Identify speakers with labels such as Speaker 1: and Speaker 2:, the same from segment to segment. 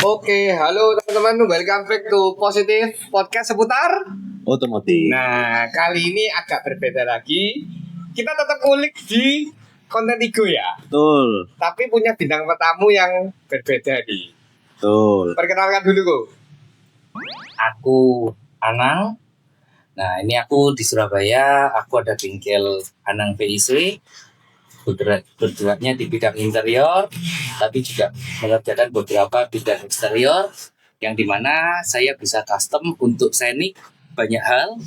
Speaker 1: Oke, halo teman-teman, welcome back to Positif Podcast seputar
Speaker 2: otomotif.
Speaker 1: Nah, kali ini agak berbeda lagi. Kita tetap kulik di konten Tigo ya.
Speaker 2: Betul.
Speaker 1: Tapi punya bintang tamu yang berbeda nih.
Speaker 2: Betul.
Speaker 1: Perkenalkan dulu, Ko.
Speaker 3: Aku Anang. Nah, ini aku di Surabaya. Aku ada bengkel Anang PIC. Bergeraknya di bidang interior, tapi juga mengerjakan beberapa bidang eksterior, yang dimana saya bisa custom untuk Scenic banyak hal.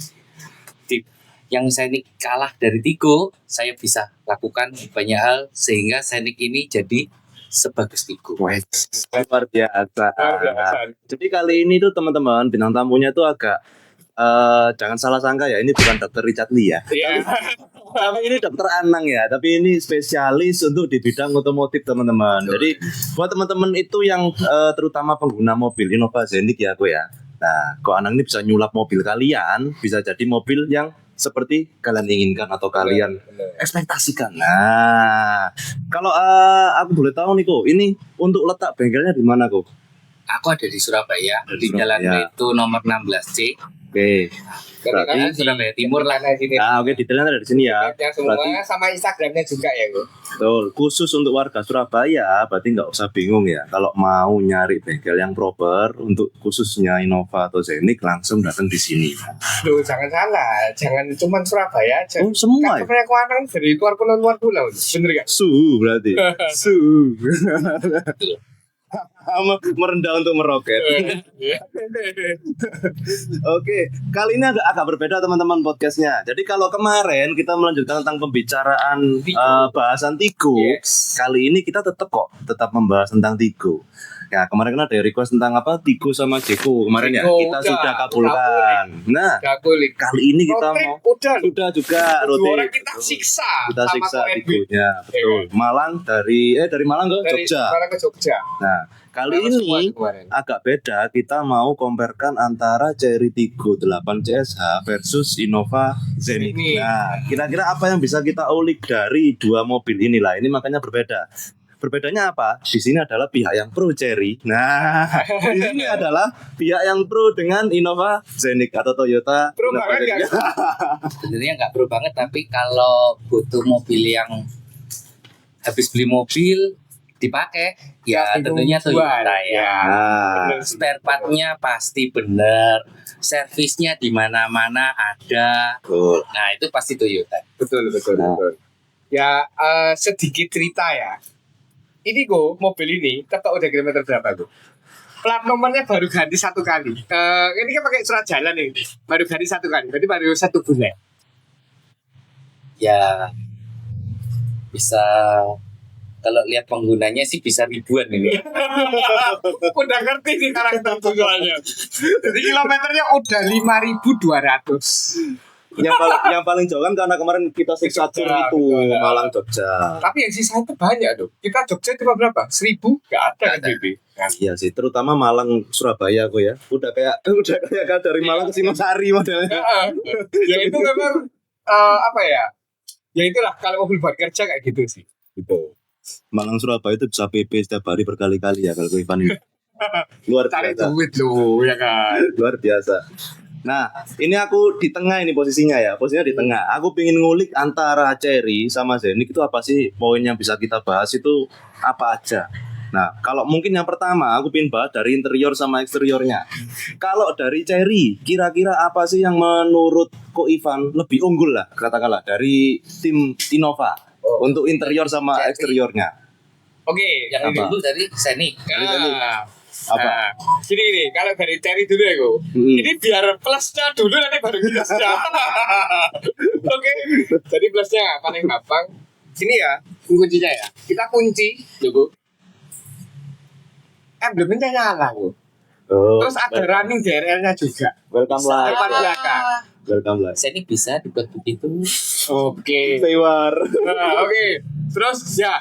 Speaker 3: Yang Scenic kalah dari Tigo, saya bisa lakukan banyak hal sehingga Scenic ini jadi sebagus Tigo.
Speaker 2: Luar biasa.
Speaker 1: Luar biasa.
Speaker 2: Jadi kali ini tuh teman-teman bintang tamunya tuh agak jangan salah sangka ya, ini bukan dokter Richard Lee ya.
Speaker 1: Iya.
Speaker 2: Tapi ini dokter Anang ya, tapi ini spesialis untuk di bidang otomotif teman-teman. Jadi buat teman-teman itu yang terutama pengguna mobil Innova Scenic ya aku ya. Nah, kok Anang ini bisa nyulap mobil kalian, bisa jadi mobil yang seperti kalian inginkan atau kalian ekspektasikan. Nah, kalau aku boleh tahu nih kok, ini untuk letak bengkelnya di mana kok?
Speaker 3: Aku ada di Surabaya, di
Speaker 2: Surabaya.
Speaker 3: Jalan itu nomor 16C.
Speaker 2: Oke.
Speaker 1: Berarti
Speaker 3: Surabaya Timur lah.
Speaker 2: Oke, detailnya ada di sini ya.
Speaker 1: Yang semua
Speaker 2: Berarti
Speaker 1: sama Instagramnya juga ya, Ko.
Speaker 2: betul. Khusus untuk warga Surabaya, berarti nggak usah bingung ya. Kalau mau nyari bengkel yang proper untuk khususnya Innova atau Scenic, langsung datang di sini.
Speaker 1: Loh, jangan salah, jangan cuma Surabaya aja.
Speaker 2: Oh, semua ya?
Speaker 1: Customer Anang dari luar pulau, bener gak?
Speaker 2: Suhu berarti. Suhu. Merendah untuk meroket. Oke, kali ini agak berbeda teman-teman podcastnya. Jadi kalau kemarin kita melanjutkan tentang pembicaraan bahasan Tigo,
Speaker 1: Yes.
Speaker 2: kali ini kita tetap membahas tentang Tigo. Ya kemarin kan ada request tentang apa Tigo sama Jeko kemarin ya,
Speaker 1: Tigo,
Speaker 2: kita
Speaker 1: udah,
Speaker 2: sudah kabulkan. Nah,
Speaker 1: Gak kulik.
Speaker 2: kali ini kita
Speaker 1: Road trip
Speaker 2: mau
Speaker 1: udah
Speaker 2: sudah juga
Speaker 1: dua
Speaker 2: road
Speaker 1: orang
Speaker 2: trip.
Speaker 1: kita siksa
Speaker 2: Kita
Speaker 1: sama
Speaker 2: siksa
Speaker 1: Ko Edwin.
Speaker 2: Tigonya, betul. Malang dari Malang ke
Speaker 1: Dari
Speaker 2: Jogja.
Speaker 1: Malang ke Jogja.
Speaker 2: Nah, kali
Speaker 1: Sama semua
Speaker 2: ini
Speaker 1: kemarin.
Speaker 2: agak beda, kita mau comparekan antara Cherry Tigo 8 CSH versus Innova Scenic.
Speaker 1: Ini.
Speaker 2: Nah, kira-kira apa yang bisa kita ulik dari dua mobil inilah? Ini makanya berbeda. Berbedanya apa? Di sini adalah pihak yang pro Cherry. Nah, di sini adalah pihak yang pro dengan Innova Scenic atau Toyota
Speaker 1: Pro
Speaker 2: Innova
Speaker 1: banget
Speaker 2: Scenic.
Speaker 3: Sebenarnya nggak perlu banget, tapi kalau butuh mobil yang habis beli mobil dipakai, ya
Speaker 1: Pasti
Speaker 3: tentunya
Speaker 1: tujuan.
Speaker 3: Toyota ya.
Speaker 2: Nah,
Speaker 3: Spare part-nya pasti benar, servisnya di mana-mana ada.
Speaker 2: betul.
Speaker 3: Nah, itu pasti Toyota.
Speaker 1: Betul.
Speaker 2: Nah.
Speaker 1: Ya, sedikit cerita ya. Ini Ko, mobil ini tetap udah kilometer berapa Ko? Plat nomornya baru ganti 1 kali. Ini kan pakai surat jalan nih. Baru ganti 1 kali. Berarti baru 1 bulan.
Speaker 3: Ya bisa, kalau lihat penggunanya sih bisa ribuan ini.
Speaker 1: Udah ngerti nih karakter soalnya. Jadi kilometernya udah 5.200.
Speaker 2: yang paling jauh kan karena kemarin kita siksa tur
Speaker 1: Jogja,
Speaker 2: itu
Speaker 1: betul.
Speaker 2: Malang Jogja.
Speaker 1: Tapi yang sisa itu banyak dong. Kita Jogja cuma berapa? 1.000? Gak ada kan
Speaker 3: Nggak ada.
Speaker 1: BB. Kan?
Speaker 2: Iya sih, terutama Malang Surabaya aku ya. Udah kayak dari Malang ke Singosari modelnya.
Speaker 1: Ya itu memang apa ya? Ya itulah kalau mobil buat kerja kayak gitu sih.
Speaker 2: Gitu. Malang Surabaya itu bisa PP setiap hari berkali-kali ya kalau Ivan ini. Luar
Speaker 1: Cari
Speaker 2: biasa.
Speaker 1: duit loh, ya kan?
Speaker 2: Luar biasa. Nah, ini aku di tengah ini posisinya ya. Posisinya di tengah. Aku pengen ngulik antara Cherry sama Scenic itu apa sih poin yang bisa kita bahas itu apa aja. Nah, kalau mungkin yang pertama aku pengen bahas dari interior sama eksteriornya. Kalau dari Cherry, kira-kira apa sih yang menurut Ko Ivan lebih unggul lah katakanlah dari tim Innova untuk interior sama
Speaker 3: Cherry.
Speaker 2: eksteriornya.
Speaker 1: Oke,
Speaker 3: Yang
Speaker 2: Apa?
Speaker 3: dulu dari Scenic.
Speaker 2: Apa?
Speaker 1: Gini, kalau dari Cherry dulu ya, Ko. Ini biar plusnya dulu nanti baru minusnya. Oke, jadi plusnya paling gampang. Sini ya, kuncinya ya. Kita kunci, Joko. Emblemnya nyala, Ko.
Speaker 2: Oh,
Speaker 1: Terus ada running DRL-nya juga.
Speaker 2: welcome lah.
Speaker 1: Depan belakang.
Speaker 2: Welcome lah.
Speaker 3: Scenic bisa dibuat begitu.
Speaker 1: Oke.
Speaker 2: Sewar.
Speaker 1: Oke. Terus ya,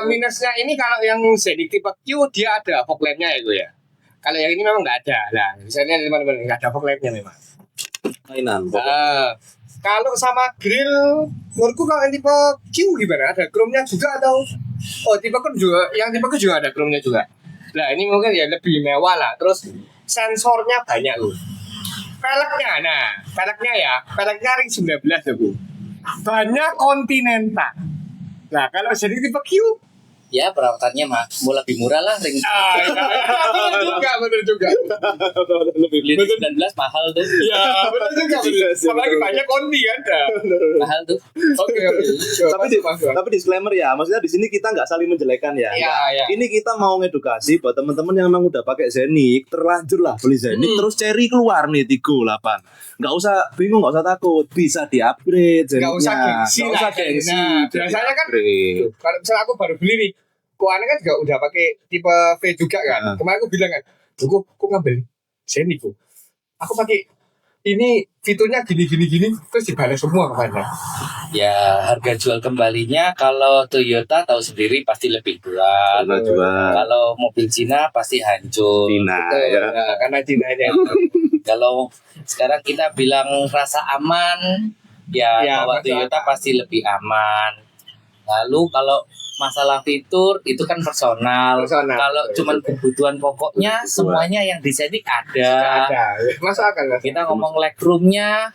Speaker 1: minusnya ini kalau yang Scenic tipe Q dia ada fog lamp-nya ya, Ko ya. Kalau yang ini memang nggak ada. Nah, misalnya teman-teman nggak ada fog lamp-nya memang.
Speaker 2: Mainan.
Speaker 1: Kalau sama grill, menurutku kalau yang tipe Q gimana? Ada chrome-nya juga atau? Oh, tipe Q juga. Yang tipe Q juga ada chrome-nya juga. Nah ini mungkin ya lebih mewah lah. Terus sensornya banyak loh. Peleknya ring 19 loh Bu. Banyak Continental. Nah kalau jadi tipe Q,
Speaker 3: Ya perawatannya mah mau lebih murah lah ring.
Speaker 1: betul juga.
Speaker 3: Beli 19 mahal tuh.
Speaker 1: Ya betul juga. Apalagi banyak Conti kan.
Speaker 3: Mahal tuh.
Speaker 1: Oke.
Speaker 2: Tapi disclaimer ya, maksudnya di sini kita nggak saling menjelekan ya.
Speaker 1: Iya.
Speaker 2: Ini kita mau ngedukasi buat teman-teman yang memang udah pakai Zenik, terlanjur lah beli Zenik, terus Cherry keluar nih 38. Nggak usah bingung, nggak usah takut, bisa di-upgrade Zeniknya.
Speaker 1: Nggak usah gengsi
Speaker 2: Nggak usah
Speaker 1: lah.
Speaker 2: gengsi.
Speaker 1: Nah,
Speaker 2: bisa
Speaker 1: biasanya kan
Speaker 2: di-upgrade.
Speaker 1: kalau misalnya aku baru beli nih, kok aneh kan juga udah pakai tipe V juga kan. Kemarin aku bilang kan, kok ngambil Zenith Bu. Aku pakai ini fiturnya gini terus dibalas semua kemana?
Speaker 3: Ya harga jual kembalinya kalau Toyota tahu sendiri pasti lebih berat.
Speaker 2: Karena jual
Speaker 3: Kalau mobil Cina pasti hancur.
Speaker 2: Cina ya.
Speaker 1: Nah, karena Cina-nya.
Speaker 3: Kalau sekarang kita bilang rasa aman, ya bahwa
Speaker 1: masuk
Speaker 3: Toyota
Speaker 1: akal.
Speaker 3: pasti lebih aman. Lalu kalau masalah fitur itu kan personal. Kalau cuman kebutuhan pokoknya semuanya yang di Scenic ada.
Speaker 1: Masuk akal nggak?
Speaker 3: Kita ngomong legroomnya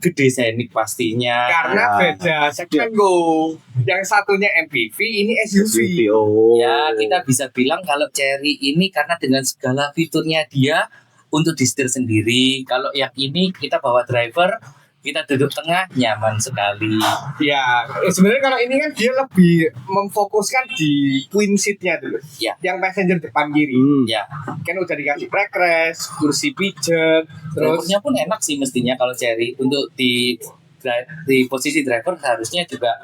Speaker 3: gede Scenic pastinya.
Speaker 1: Karena beda segmen Go. Yang satunya MPV, ini SUV.
Speaker 2: Oh.
Speaker 3: Ya kita bisa bilang kalau Cherry ini karena dengan segala fiturnya dia untuk disetir sendiri. Kalau yang ini kita bawa driver, kita duduk tengah nyaman sekali.
Speaker 1: Ya, sebenarnya kalau ini kan dia lebih memfokuskan di twin seat-nya dulu.
Speaker 3: Ya.
Speaker 1: Yang passenger depan kiri.
Speaker 3: Ya,
Speaker 1: Kan udah dikasih backrest, kursi pijet, terus
Speaker 3: drivernya pun enak sih mestinya kalau Cherry untuk di posisi driver harusnya juga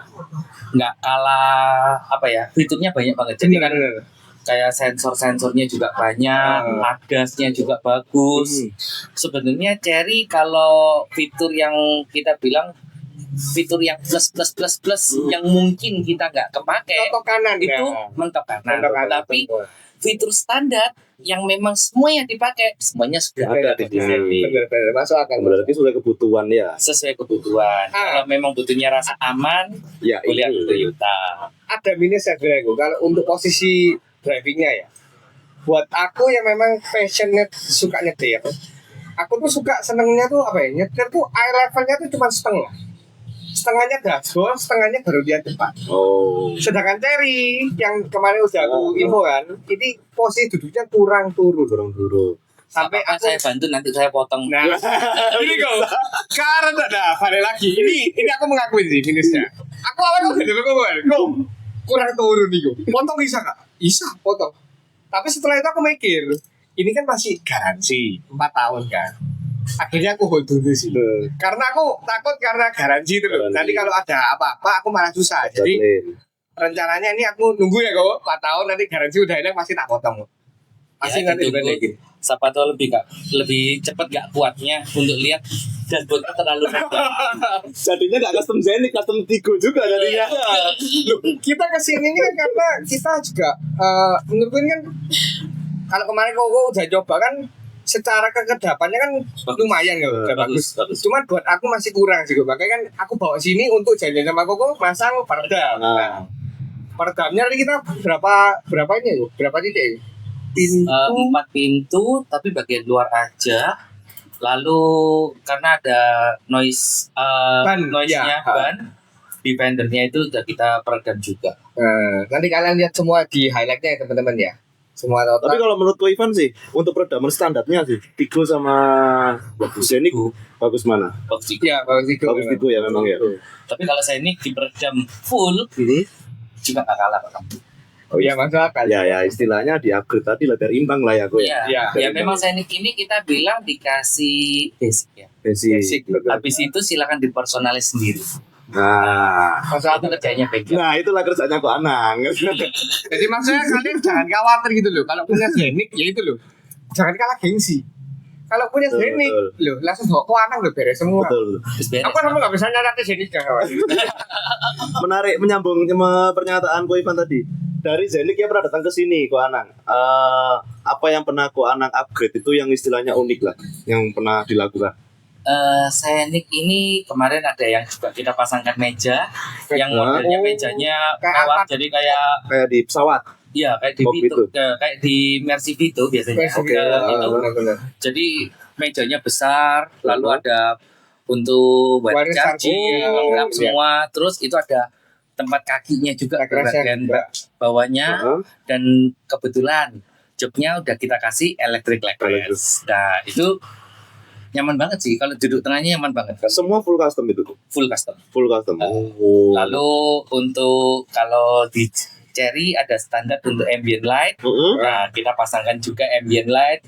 Speaker 3: nggak kalah apa ya, fiturnya banyak banget. Jadi kan
Speaker 1: bener.
Speaker 3: kayak sensor-sensornya juga banyak, ADAS-nya juga bagus. Sebenarnya Cherry kalau fitur yang kita bilang fitur yang plus yang mungkin kita nggak kepake
Speaker 1: Contoh kanan
Speaker 3: itu
Speaker 1: ya.
Speaker 3: mentok kanan.
Speaker 1: Contoh kanan.
Speaker 3: Tapi fitur standar yang memang semuanya dipakai, semuanya sudah
Speaker 2: Ada
Speaker 3: ada
Speaker 2: di
Speaker 3: di
Speaker 2: sini.
Speaker 3: Cherry.
Speaker 1: Bener, masuk akal.
Speaker 2: Berarti sudah kebutuhan ya.
Speaker 3: Sesuai kebutuhan. Kalau memang butuhnya rasa aman,
Speaker 2: Ya
Speaker 3: boleh
Speaker 2: ini.
Speaker 3: Toyota.
Speaker 1: Ada minusnya sebenarnya gua. Kalau untuk posisi drivingnya ya, buat aku yang memang passionate suka nyetir, aku tuh suka senengnya tuh apa ya, nyetir tuh eye levelnya tuh cuma setengahnya dashboard, setengahnya baru lihat depan.
Speaker 2: Oh.
Speaker 1: Sedangkan Cherry yang kemarin udah aku info kan, ini posisi duduknya kurang turun sampai
Speaker 3: Apa
Speaker 1: aku
Speaker 3: saya bantu nanti saya potong.
Speaker 1: nah ini kok karena ada balik lagi ini aku mengakui sih minusnya. Aku awalnya kok kurang turun nih kok. Potong bisa nggak? Bisa potong. Tapi setelah itu aku mikir, ini kan masih garansi 4 tahun kan. Akhirnya aku hold dulu sih. Karena aku takut karena garansi itu loh.
Speaker 2: Garansi.
Speaker 1: Nanti kalau ada apa-apa aku malah susah. Jadi rencananya ini aku nunggu ya kok 4 tahun nanti garansi udah hilang masih tak potong. Masih
Speaker 3: Ya,
Speaker 1: nanti
Speaker 3: ditunggu.
Speaker 1: dibandingin.
Speaker 3: Siapa tahu lebih cepat gak kuatnya untuk lihat dashboardnya terlalu rendah.
Speaker 2: Jadinya nggak custom Zenik, custom Tigo juga jadinya.
Speaker 1: Loh, kita kesini ini kan karena kita juga menurutku ini kan kalau kemarin kok udah coba kan secara kekedapannya kan lumayan ya udah bagus. Cuman buat aku masih kurang sih gue. Makanya kan aku bawa sini untuk janjian sama Koko masang peredam. Nah, peredamnya tadi kita berapa ini ya? Berapa titik? Pintu
Speaker 3: 4 pintu tapi bagian luar aja. Lalu karena ada noise noise-nya
Speaker 1: ya.
Speaker 3: ban, defendernya itu udah kita peredam juga.
Speaker 1: Nanti kalian lihat semua di highlightnya ya teman-teman ya. Semua
Speaker 2: Tapi
Speaker 1: total.
Speaker 2: kalau menurut Ko Ivan sih, untuk peredaman standarnya sih, Tigo sama Zenik bagus mana?
Speaker 3: Bagus juga.
Speaker 1: Ya, bagus Tigo.
Speaker 2: Bagus Tigo ya memang ya.
Speaker 3: Tapi kalau saya ini diperedam full juga gak kalah Pak.
Speaker 1: Oh iya masuk akal.
Speaker 2: Ya istilahnya di upgrade tadi lah biar imbang lah ya Ko ya.
Speaker 3: Iya,
Speaker 1: Ya.
Speaker 3: ya memang Scenic ini kita bilang dikasih basic ya.
Speaker 2: Basic.
Speaker 3: Habis itu silakan dipersonalis sendiri.
Speaker 2: Nah,
Speaker 1: Masuk
Speaker 3: Itu
Speaker 1: akal.
Speaker 3: kerjanya bengkel.
Speaker 2: nah itulah kerjanya Ko Anang.
Speaker 1: Jadi maksudnya kalian jangan khawatir gitu loh. Kalau punya Zenik ya itu loh. Jangan kalah gengsi. Kalau punya
Speaker 2: Betul,
Speaker 1: Zenik
Speaker 2: betul.
Speaker 1: loh langsung bawa ke Anang loh beres semua.
Speaker 2: Betul.
Speaker 3: Terus beres.
Speaker 1: Aku sama nggak bisa nyarati Zenik jangan khawatir.
Speaker 2: Menarik menyambung sama pernyataan Ko Ivan tadi. Dari Zenik ya pernah datang ke sini Ko Anang. Apa yang pernah Ko Anang upgrade itu yang istilahnya unik lah, yang pernah dilakukan.
Speaker 3: Scenic ini kemarin ada yang juga kita pasangkan meja, yang
Speaker 2: Oh.
Speaker 3: modelnya mejanya
Speaker 1: Kayak
Speaker 3: mewah,
Speaker 1: apa?
Speaker 3: jadi kayak
Speaker 2: Kayak di pesawat.
Speaker 3: Iya, kayak di
Speaker 2: Mobil
Speaker 3: Vito, kayak di Mercy Vito biasanya.
Speaker 1: Oke,
Speaker 3: Itu.
Speaker 1: benar-benar.
Speaker 3: Jadi mejanya besar, lalu ada untuk buat
Speaker 1: Wireless
Speaker 3: charging,
Speaker 1: charging,
Speaker 3: lengkap
Speaker 1: iya.
Speaker 3: semua. Terus itu ada tempat kakinya juga di
Speaker 1: Kerasnya
Speaker 3: bagian
Speaker 1: juga.
Speaker 3: bawahnya.
Speaker 2: Heeh.
Speaker 3: Dan kebetulan joknya udah kita kasih electric leg rest. Nah itu nyaman banget sih, kalau duduk tengahnya nyaman banget,
Speaker 2: Semua full custom itu.
Speaker 3: full custom.
Speaker 2: Full custom.
Speaker 3: Lalu untuk kalau di Cherry ada standar untuk ambient light.
Speaker 2: Heeh.
Speaker 3: Nah, kita pasangkan juga ambient light,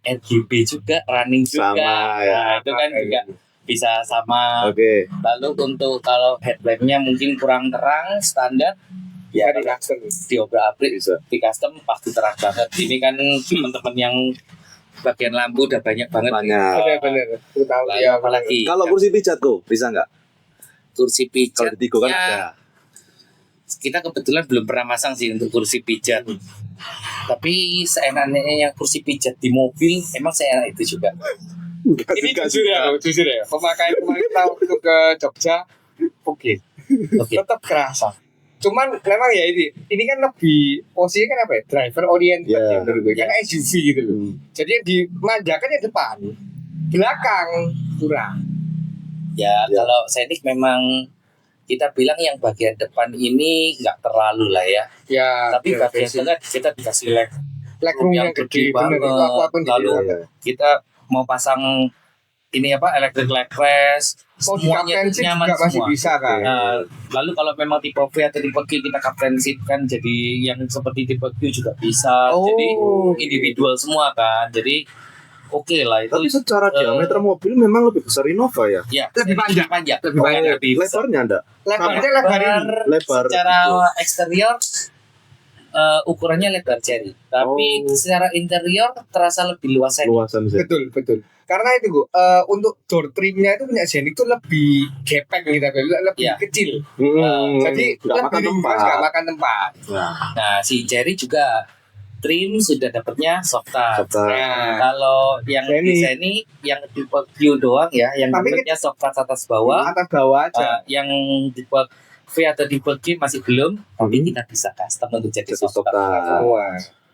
Speaker 3: RGB juga, running juga.
Speaker 2: Sama, ya.
Speaker 3: Nah, itu kan juga bisa sama.
Speaker 2: Oke.
Speaker 3: Lalu untuk kalau headlampnya mungkin kurang terang, standar, ya
Speaker 1: Di custom.
Speaker 3: diobrak-abrik,
Speaker 2: Bisa.
Speaker 3: di custom pasti terang banget. Ini kan teman-teman yang bagian lampu udah banyak banget.
Speaker 2: Banyak.
Speaker 1: Benar-benar. Aku tahu
Speaker 3: Lalu
Speaker 1: ya.
Speaker 3: apalagi
Speaker 2: Kalau kursi pijat tuh bisa nggak?
Speaker 3: kursi
Speaker 2: Kalau
Speaker 3: pijat,
Speaker 2: di Tigo kan
Speaker 3: ya,
Speaker 2: ada.
Speaker 3: kita kebetulan belum pernah masang sih untuk kursi pijat. Tapi seenaknya yang kursi pijat di mobil emang seenak itu juga.
Speaker 1: Ini jujur ya. Pemakaian kemarin kita waktu ke Jogja, oke.
Speaker 3: Oke.
Speaker 1: Tetap kerasa. Cuman memang ya ini kan lebih posisinya kan apa ya? Driver oriented
Speaker 2: Iya.
Speaker 1: ya menurut gue. Karena SUV gitu loh. Jadi yang dimanjakan yang depan, belakang kurang.
Speaker 3: Ya,
Speaker 2: Ya.
Speaker 3: kalau Scenic memang kita bilang yang bagian depan ini nggak terlalu lah ya.
Speaker 1: Ya.
Speaker 3: Tapi
Speaker 1: ya,
Speaker 3: bagian
Speaker 1: basic.
Speaker 3: tengah kita dikasih leg
Speaker 1: Legroom yang gede bener. Itu aku
Speaker 3: Lalu
Speaker 2: Iya.
Speaker 3: kita mau pasang ini apa electric leg rest,
Speaker 1: mau di
Speaker 3: semuanya
Speaker 1: captain
Speaker 3: itu
Speaker 1: seat
Speaker 3: nyaman
Speaker 1: juga masih
Speaker 3: semua.
Speaker 1: bisa kan.
Speaker 3: Nah, lalu kalau memang tipe V atau tipe Q kita captain seat kan jadi yang seperti tipe Q juga bisa.
Speaker 1: Oh.
Speaker 3: Jadi individual semua kan. Jadi oke lah itu.
Speaker 2: Tapi secara diameter mobil memang lebih besar Innova ya.
Speaker 3: Ya,
Speaker 1: Lebih panjang.
Speaker 3: lebih panjang, lebih besar.
Speaker 2: Lebarnya enggak?
Speaker 1: Lebarnya lebar ini.
Speaker 2: Lebar.
Speaker 3: Secara eksterior ukurannya lebar Cherry, tapi
Speaker 2: Oh.
Speaker 3: secara interior terasa lebih luas Scenic.
Speaker 2: Luasan sih.
Speaker 1: Betul. Karena itu Bu, untuk door trimnya itu punya Scenic itu lebih gepeng gitu, lebih
Speaker 3: Iya.
Speaker 1: kecil.
Speaker 2: nggak
Speaker 1: Jadi lebih
Speaker 2: makan
Speaker 1: ringkas,
Speaker 2: tempat.
Speaker 1: nggak makan tempat.
Speaker 3: Nah, si Cherry juga trim sudah dapatnya soft touch.
Speaker 2: Soft touch.
Speaker 1: Nah,
Speaker 3: Kalau yang
Speaker 1: Scenic.
Speaker 3: di sini yang tipe Q doang ya, yang
Speaker 1: Tapi
Speaker 3: dapatnya soft touch atas bawah.
Speaker 1: atas bawah aja.
Speaker 3: Yang tipe V atau tipe Q masih belum, tapi kita bisa custom untuk jadi
Speaker 2: Jadi
Speaker 3: soft
Speaker 2: soft
Speaker 3: touch.
Speaker 2: touch.
Speaker 1: Semua.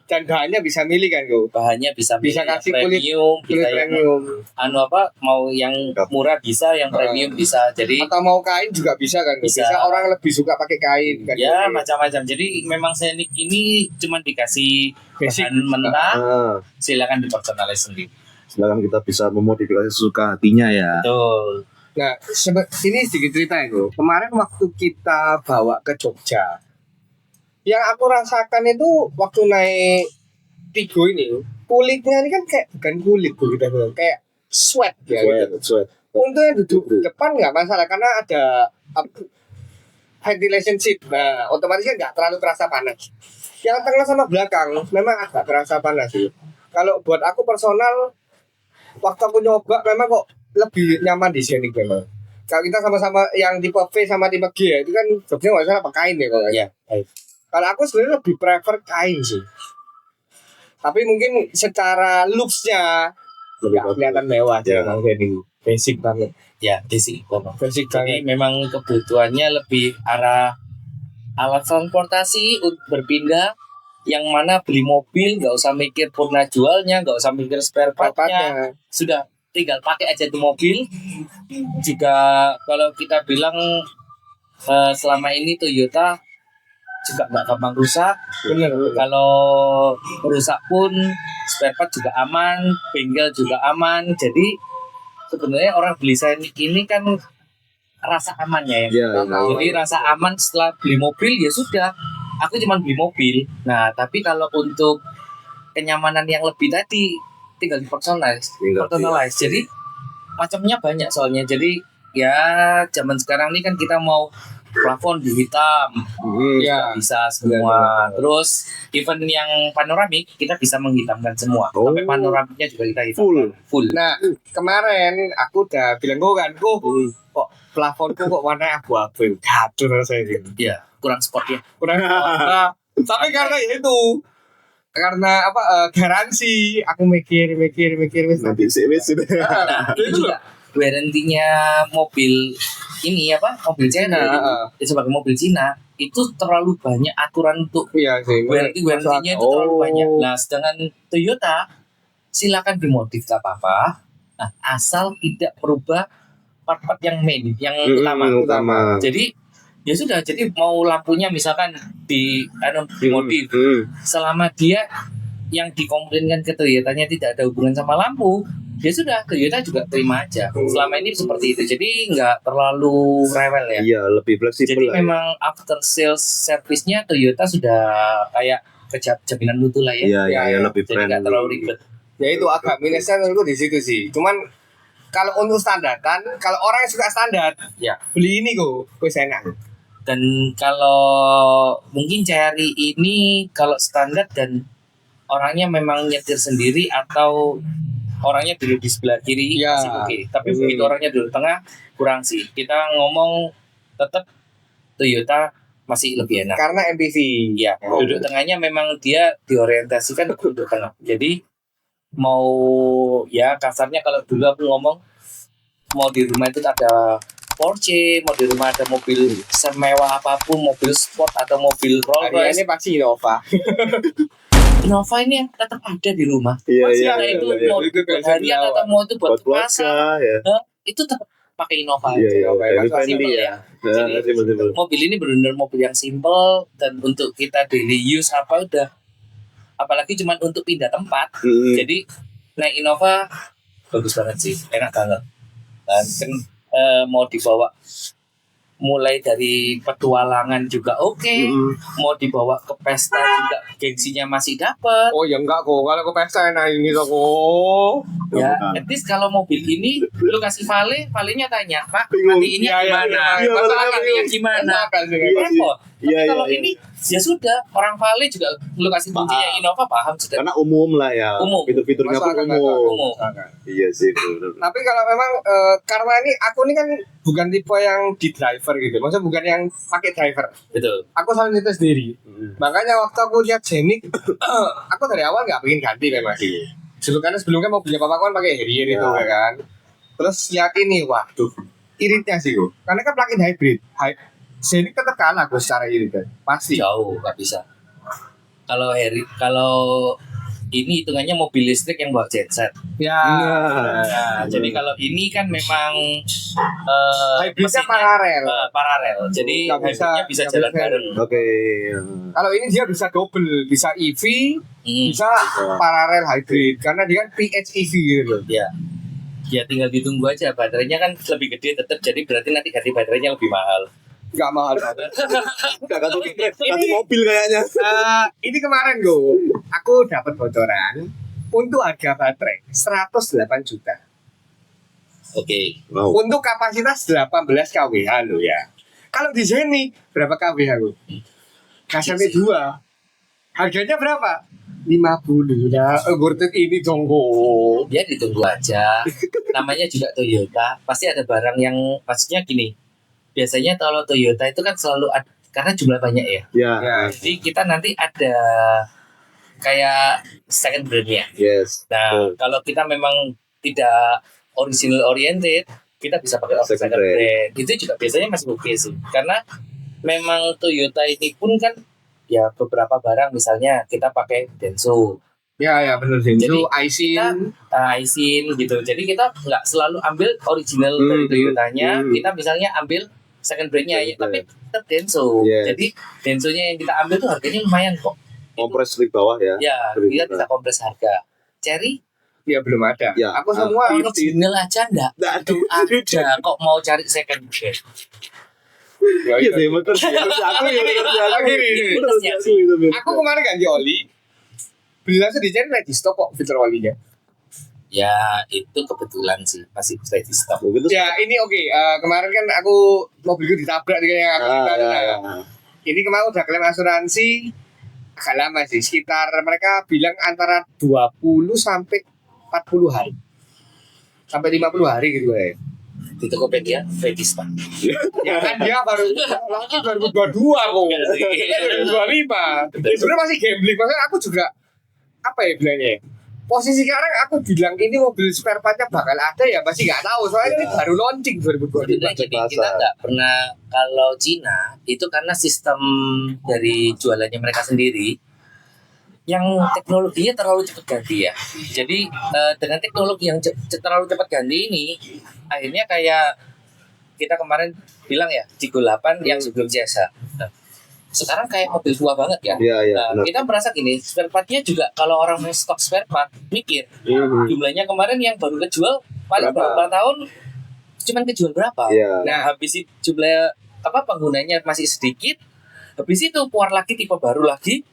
Speaker 1: Dan bahannya bisa milih kan, Go.
Speaker 3: Bahannya bisa
Speaker 1: Bisa
Speaker 3: milih
Speaker 1: kasih
Speaker 3: yang
Speaker 1: kulit-
Speaker 3: premium,
Speaker 1: Kulit
Speaker 3: bisa yang
Speaker 1: premium.
Speaker 3: anu apa, mau yang murah bisa, yang premium bisa. Jadi
Speaker 1: Atau mau kain juga bisa kan.
Speaker 3: Bisa.
Speaker 1: Bisa orang lebih suka pakai kain kan.
Speaker 3: ya macam-macam. Jadi memang Scenic ini cuma dikasih
Speaker 1: Basic.
Speaker 3: bahan mentah,
Speaker 2: Ah,
Speaker 3: silakan diperkenalkan sendiri.
Speaker 2: silakan kita bisa memodifikasi sesuka hatinya ya.
Speaker 3: Betul.
Speaker 1: Nah, ini sedikit cerita ya, Go. Kemarin waktu kita bawa ke Jogja, yang aku rasakan itu waktu naik Tigo ini, kulitnya ini kan kayak bukan kulit Bu, kita bilang kayak sweat ya. gitu.
Speaker 2: Sweat.
Speaker 1: Untuk yang duduk depan nggak masalah karena ada ventilation seat. Nah, otomatis kan nggak terlalu terasa panas. Yang tengah sama belakang memang agak terasa panas sih. Kalau buat aku personal, waktu aku nyoba memang kok lebih nyaman di Scenic memang. Kalau kita sama-sama yang tipe V sama tipe G ya, itu kan jobnya nggak salah pakai kain ya kalau nggak
Speaker 3: Iya.
Speaker 1: salah. Kalau aku sebenarnya lebih prefer kain sih. Tapi mungkin secara looks-nya nggak kelihatan mewah sih
Speaker 2: Ya.
Speaker 1: memang jadi basic banget.
Speaker 3: Ya, basic banget.
Speaker 1: Basic
Speaker 3: Jadi
Speaker 1: banget.
Speaker 3: memang kebutuhannya lebih arah alat transportasi untuk berpindah, yang mana beli mobil nggak usah mikir purna jualnya, nggak usah mikir spare partnya,
Speaker 1: Partnya.
Speaker 3: sudah tinggal pakai aja tuh mobil. Juga kalau kita bilang selama ini Toyota juga nggak gampang rusak.
Speaker 1: Bener.
Speaker 3: Kalau rusak pun spare part juga aman, bengkel juga aman. Jadi sebenarnya orang beli Scenic ini kan rasa amannya ya.
Speaker 2: Iya,
Speaker 3: Jadi rasa aman setelah beli mobil ya sudah. Aku cuma beli mobil. Nah, tapi kalau untuk kenyamanan yang lebih tadi tinggal personalize. Jadi macamnya banyak soalnya. Jadi ya zaman sekarang ini kan kita mau plafon di hitam,
Speaker 1: Ya.
Speaker 3: bisa semua. Terus event yang panoramik kita bisa menghitamkan semua.
Speaker 2: Oh.
Speaker 3: Sampai panoramiknya juga kita hitamkan. Full.
Speaker 1: Nah, kemarin aku udah bilang gue kan, kok plafonku kok warna abu-abu. Gaduh rasanya gitu.
Speaker 3: Iya, kurang sport ya.
Speaker 1: Kurang nah, tapi karena itu karena apa garansi aku mikir wis
Speaker 2: Nanti sih wis sudah.
Speaker 3: Nah, itu juga garantinya mobil ini apa mobil Cina sebagai mobil Cina itu terlalu banyak aturan untuk
Speaker 1: Iya sih.
Speaker 3: warranty-nya itu terlalu banyak. Nah, sedangkan Toyota silakan dimodif tak apa-apa. Nah, asal tidak merubah part-part yang main, yang utama. Jadi ya sudah, jadi mau lampunya misalkan dimodif, selama dia yang dikomplainkan ke Toyotanya tidak ada hubungan sama lampu, ya sudah Toyota juga terima aja. Selama ini seperti itu, jadi nggak terlalu rewel ya.
Speaker 2: Iya, lebih fleksibel.
Speaker 3: Jadi
Speaker 2: lah,
Speaker 3: memang after sales service-nya Toyota sudah kayak jaminan mutu lah ya.
Speaker 2: Iya, lebih
Speaker 3: Jadi nggak terlalu ribet.
Speaker 1: Ya itu agak minusnya menurutku di situ sih. Cuman kalau untuk standaran, kalau orang yang suka standar,
Speaker 3: Ya.
Speaker 1: beli ini kok, wis enak.
Speaker 3: Dan kalau mungkin Cherry ini kalau standar dan orangnya memang nyetir sendiri atau orangnya duduk di sebelah kiri
Speaker 1: Ya.
Speaker 3: masih oke. Tapi begitu orangnya duduk tengah kurang sih. Kita ngomong tetap Toyota masih lebih enak.
Speaker 1: Karena MPV.
Speaker 3: Ya, duduk tengahnya memang dia diorientasikan untuk duduk tengah. Jadi mau ya kasarnya kalau dulu aku ngomong mau di rumah itu ada Porsche, mau di rumah ada mobil semewah apapun, mobil sport atau mobil Rolls
Speaker 1: Hariannya
Speaker 3: Royce,
Speaker 1: pasti Innova.
Speaker 3: Innova ini yang tetap ada di rumah.
Speaker 2: Iya,
Speaker 3: Masih
Speaker 2: iya,
Speaker 3: ada
Speaker 2: iya,
Speaker 3: itu
Speaker 2: iya.
Speaker 3: mau
Speaker 1: Itu
Speaker 3: buat
Speaker 1: biasa
Speaker 3: harian
Speaker 1: dibawa.
Speaker 3: atau mau itu buat
Speaker 2: Buat
Speaker 3: pasar,
Speaker 2: keluarga ya.
Speaker 3: itu tetap pakai Innova.
Speaker 2: Iya, iya,
Speaker 1: Oke,
Speaker 2: lebih
Speaker 1: masuk
Speaker 2: friendly
Speaker 3: simple
Speaker 2: ya.
Speaker 3: ya.
Speaker 2: Nah,
Speaker 3: Jadi-
Speaker 2: simple.
Speaker 3: Mobil ini benar-benar mobil yang simple dan untuk kita daily use apa udah, apalagi cuma untuk pindah tempat. Jadi naik Innova bagus banget sih, enak banget. Dan kan, mau dibawa mulai dari petualangan juga oke, mau dibawa ke pesta juga gengsinya masih dapet.
Speaker 1: Oh ya enggak kok, kalau ke pesta enak ini tuh kok.
Speaker 3: Ya,
Speaker 2: Bukan.
Speaker 3: at least kalau mobil ini lu kasih valenya tanya, Pak,
Speaker 2: Bingung.
Speaker 3: matiin
Speaker 1: Iya, iya,
Speaker 3: gimana?
Speaker 1: iya,
Speaker 3: Masalahnya
Speaker 1: iya,
Speaker 3: gimana?
Speaker 1: Makan sih,
Speaker 2: Iya
Speaker 1: Pak.
Speaker 2: sih.
Speaker 3: Repot. Tapi
Speaker 2: Iya,
Speaker 3: kalau
Speaker 2: iya,
Speaker 3: ini ya sudah, orang vale juga lu kasih kuncinya
Speaker 2: Paham.
Speaker 3: Innova paham sudah.
Speaker 2: Karena umum lah ya.
Speaker 3: Umum.
Speaker 2: Fitur-fiturnya
Speaker 1: Masuk
Speaker 2: pun
Speaker 1: akal,
Speaker 2: umum.
Speaker 1: masuk akal.
Speaker 2: Iya sih, bener.
Speaker 1: Tapi kalau memang karena ini aku ini kan bukan tipe yang di driver gitu, maksudnya bukan yang pakai driver.
Speaker 3: Betul.
Speaker 1: Aku selalu nyetir sendiri. Makanya waktu aku lihat Jenik, aku dari awal nggak pengen ganti memang sih. Sebelumnya mobilnya papa kan pakai Harrier itu
Speaker 2: Ya.
Speaker 1: ya kan. Terus lihat ini, waduh, iritnya sih kok. Karena kan plug-in hybrid. Jenik tetap kalah gue secara irit kan. Pasti.
Speaker 3: Jauh nggak bisa. Kalau ini hitungannya mobil listrik yang bawa genset.
Speaker 1: Ya.
Speaker 3: Nah, jadi kalau ini kan memang
Speaker 1: Hybridnya
Speaker 3: mesinnya,
Speaker 1: paralel.
Speaker 3: paralel. Jadi
Speaker 1: Nggak bisa-
Speaker 3: hybridnya bisa
Speaker 1: nggak
Speaker 3: jalan
Speaker 1: bisa.
Speaker 3: bareng.
Speaker 2: Oke.
Speaker 1: Kalau ini dia bisa double, bisa EV, bisa paralel hybrid. Karena dia kan PHEV gitu.
Speaker 3: Ya. Ya tinggal ditunggu aja, baterainya kan lebih gede tetap, jadi berarti nanti ganti baterainya lebih mahal.
Speaker 1: Nggak mahal banget.
Speaker 2: Ganti mobil kayaknya.
Speaker 1: Ini kemarin gue, aku dapat bocoran untuk harga baterai 108 juta.
Speaker 3: Oke.
Speaker 2: Wow.
Speaker 1: Untuk kapasitas 18 kWh lo ya. Kalau di sini berapa kWh lo? Sampai 2. Harganya berapa? 50 ya. Worth it ini dong kok.
Speaker 3: Ya ditunggu aja. Namanya juga Toyota, pasti ada barang yang maksudnya gini. Biasanya kalau Toyota itu kan selalu ada, karena jumlah banyak ya.
Speaker 2: Ya.
Speaker 1: Ya.
Speaker 3: Jadi kita nanti ada kayak second brand-nya.
Speaker 2: Yes.
Speaker 3: Nah, kalau kita memang tidak original oriented, kita bisa pakai
Speaker 2: Second
Speaker 3: second
Speaker 2: brand.
Speaker 3: brand. Itu juga biasanya masih oke sih. Karena memang Toyota ini pun kan ya beberapa barang misalnya kita pakai Denso,
Speaker 1: Ya benar sih.
Speaker 3: Jadi
Speaker 1: Itu Aisin.
Speaker 3: Aisin gitu. Jadi kita nggak selalu ambil original dari Toyotanya, kita misalnya ambil second brand-nya ya,
Speaker 2: Second
Speaker 3: tapi tetap Denso.
Speaker 2: Yes.
Speaker 3: Jadi Densonya yang kita ambil tuh harganya lumayan kok.
Speaker 2: Kompres listrik bawah ya.
Speaker 3: Ya,
Speaker 2: Lebih
Speaker 3: kita
Speaker 2: murah.
Speaker 3: bisa kompres harga. Cherry
Speaker 1: Ya belum ada.
Speaker 2: Ya.
Speaker 1: Aku semua
Speaker 3: original aja enggak? Itu ada kok mau cari second brand.
Speaker 1: Ya,
Speaker 2: Iya
Speaker 1: itu.
Speaker 2: sih, betul sih. Aku ya,
Speaker 1: Gini. Aku kemarin ganti oli. Beli langsung di channel di stok kok filter olinya.
Speaker 3: Ya, itu kebetulan sih masih ready stock.
Speaker 1: Ya ini oke. Kemarin kan aku mobilku ditabrak dengan yang aku tinggalin, nah. Ini kemarin udah klaim asuransi agak lama sih, sekitar mereka bilang antara 20 sampai 40 hari. Sampai 50 hari gitu ya.
Speaker 3: Di Tokopedia ready stock.
Speaker 1: Ya kan dia baru langsung 2022 kok. Kita 2025.
Speaker 3: Betul.
Speaker 1: Sebenarnya masih gambling. Maksudnya aku juga apa ya bilangnya? posisi sekarang aku bilang ini mobil spare partnya bakal ada ya masih nggak tahu soalnya ini baru launching 2025.
Speaker 3: Sebenarnya gini, kita nggak pernah, kalau Cina itu karena sistem dari jualannya mereka sendiri yang teknologinya terlalu cepat ganti ya. Jadi dengan teknologi yang terlalu cepat ganti ini, akhirnya kayak kita kemarin bilang ya, Cigo 8 yang sebelum Jasa. Nah, sekarang kayak mobil tua banget ya.
Speaker 2: Iya,
Speaker 3: Nah,
Speaker 2: benar.
Speaker 3: kita merasa gini, spare partnya juga kalau orang main stok spare part mikir jumlahnya kemarin yang baru kejual paling
Speaker 2: Berapa?
Speaker 3: berapa tahun, cuman kejual berapa.
Speaker 2: Iya.
Speaker 3: Nah, habis itu jumlah penggunanya masih sedikit, habis itu keluar lagi tipe baru lagi.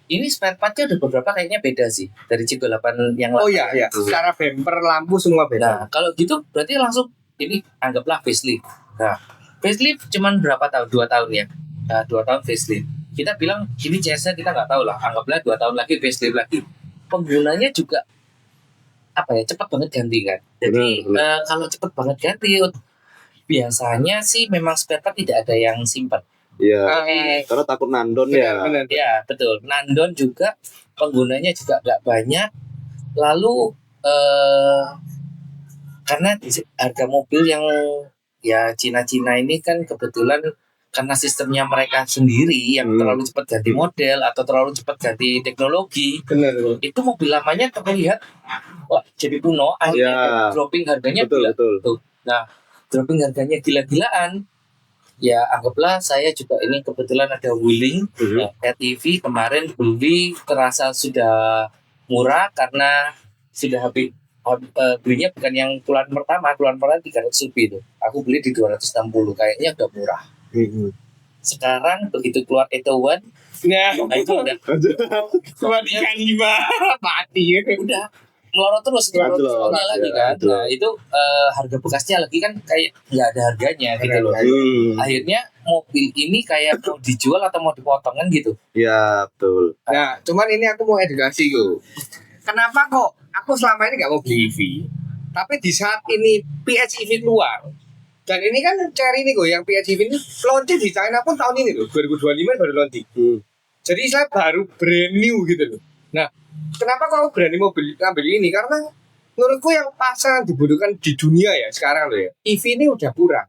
Speaker 3: Ini spare partnya udah beberapa kayaknya beda sih dari Cigo 8 yang
Speaker 1: Oh
Speaker 3: lain.
Speaker 1: iya iya, secara bumper lampu semua beda.
Speaker 3: Nah, kalau gitu berarti langsung ini anggaplah facelift. Nah, facelift cuman berapa tahun? 2 tahun ya. Nah, 2 tahun facelift. Kita bilang ini CS-nya kita nggak tahu lah. Anggaplah 2 tahun lagi facelift lagi. Penggunanya juga apa ya, cepat banget ganti kan. Jadi kalau cepat banget ganti, biasanya sih memang spare part tidak ada yang simpan.
Speaker 2: Iya.
Speaker 1: Eh,
Speaker 2: Karena takut nandon ya.
Speaker 1: benar.
Speaker 3: Ya betul. Nandon juga penggunanya juga nggak banyak. Lalu karena harga mobil yang ya Cina-Cina ini kan kebetulan karena sistemnya mereka sendiri yang terlalu cepat ganti model atau terlalu cepat ganti teknologi,
Speaker 1: Benar.
Speaker 3: itu mobil lamanya terlihat wah jadi kuno, akhirnya dropping harganya
Speaker 2: Betul,
Speaker 3: gila.
Speaker 2: betul.
Speaker 3: Tuh. Nah, dropping harganya gila-gilaan. Ya anggaplah saya juga ini kebetulan ada Wuling RTV kemarin beli, terasa sudah murah karena sudah habis belinya bukan yang keluaran pertama 300 lebih itu. Aku beli di 260, kayaknya udah murah. Sekarang begitu keluar Eto1,
Speaker 1: Nah,
Speaker 3: nah itu udah
Speaker 1: cuma ikan 5 mati ya.
Speaker 3: udah melorot terus
Speaker 2: Anjlok,
Speaker 3: tahunnya lagi
Speaker 2: ya,
Speaker 3: kan.
Speaker 2: anjlok.
Speaker 3: Nah itu harga bekasnya lagi kan kayak nggak ada harganya gitu loh. Akhirnya mobil ini kayak mau dijual atau mau dipotong kan gitu.
Speaker 2: Ya, betul.
Speaker 1: Nah, cuman ini aku mau edukasi yo. Kenapa kok aku selama ini nggak mau beli EV? Tapi di saat ini PHEV keluar, dan ini kan Cherry ini kok yang PHEV ini launching di China pun tahun ini loh, 2025 baru launching. Jadi saya baru brand new gitu loh. Nah, kenapa kok aku berani mau ngambil ini? Karena menurutku yang pasang dibutuhkan di dunia ya sekarang loh ya, EV ini udah kurang.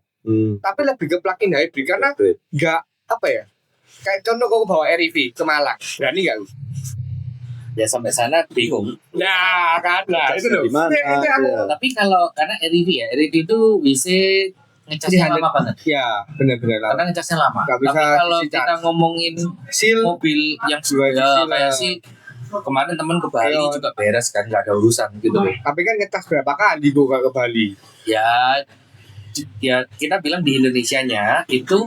Speaker 1: Tapi lebih ke plug-in hybrid karena nggak apa ya, kayak contoh kau bawa REV ke Malang, berani nggak lu?
Speaker 3: Ya sampai sana bingung.
Speaker 1: Nah kan lah itu loh.
Speaker 2: Di mana?
Speaker 1: Itu aku,
Speaker 2: Ya.
Speaker 3: Tapi kalau karena REV ya, REV itu bisa ngecasnya lama banget.
Speaker 1: ya benar-benar lah.
Speaker 3: Karena ngecasnya lama.
Speaker 1: Nggak bisa
Speaker 3: Tapi kalau
Speaker 1: diisi
Speaker 3: kita ngomongin
Speaker 1: Seal
Speaker 3: mobil yang
Speaker 1: Dua
Speaker 3: sudah
Speaker 1: isi
Speaker 3: kayak
Speaker 1: lah.
Speaker 3: sih kemarin temen ke Bali
Speaker 1: Ayo.
Speaker 3: juga beres kan, nggak ada urusan gitu loh.
Speaker 1: tapi kan ngecas berapa kali gua ke Bali?
Speaker 3: Ya kita bilang di Indonesianya itu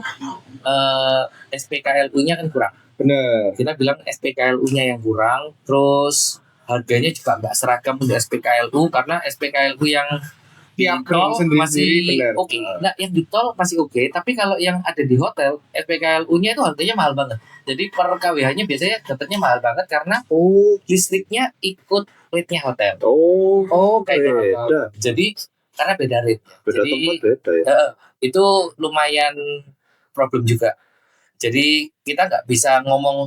Speaker 3: SPKLU-nya kan kurang.
Speaker 1: Bener.
Speaker 3: Kita bilang SPKLU-nya yang kurang, terus harganya juga nggak seragam untuk SPKLU karena SPKLU yang di
Speaker 1: Tiap
Speaker 3: tol
Speaker 1: brand sendiri-sendiri,
Speaker 3: masih
Speaker 1: bener.
Speaker 3: oke. Nah, yang di tol masih oke, tapi kalau yang ada di hotel SPKLU-nya itu harganya mahal banget. Jadi per KWH-nya biasanya dapatnya mahal banget karena
Speaker 1: Oh,
Speaker 3: listriknya ikut rate-nya hotel.
Speaker 1: oh
Speaker 3: Kayak gitu.
Speaker 2: Beda.
Speaker 3: Jadi karena beda rate.
Speaker 2: Beda
Speaker 3: Jadi
Speaker 2: tempat beda ya.
Speaker 3: itu lumayan problem juga. Jadi kita nggak bisa ngomong,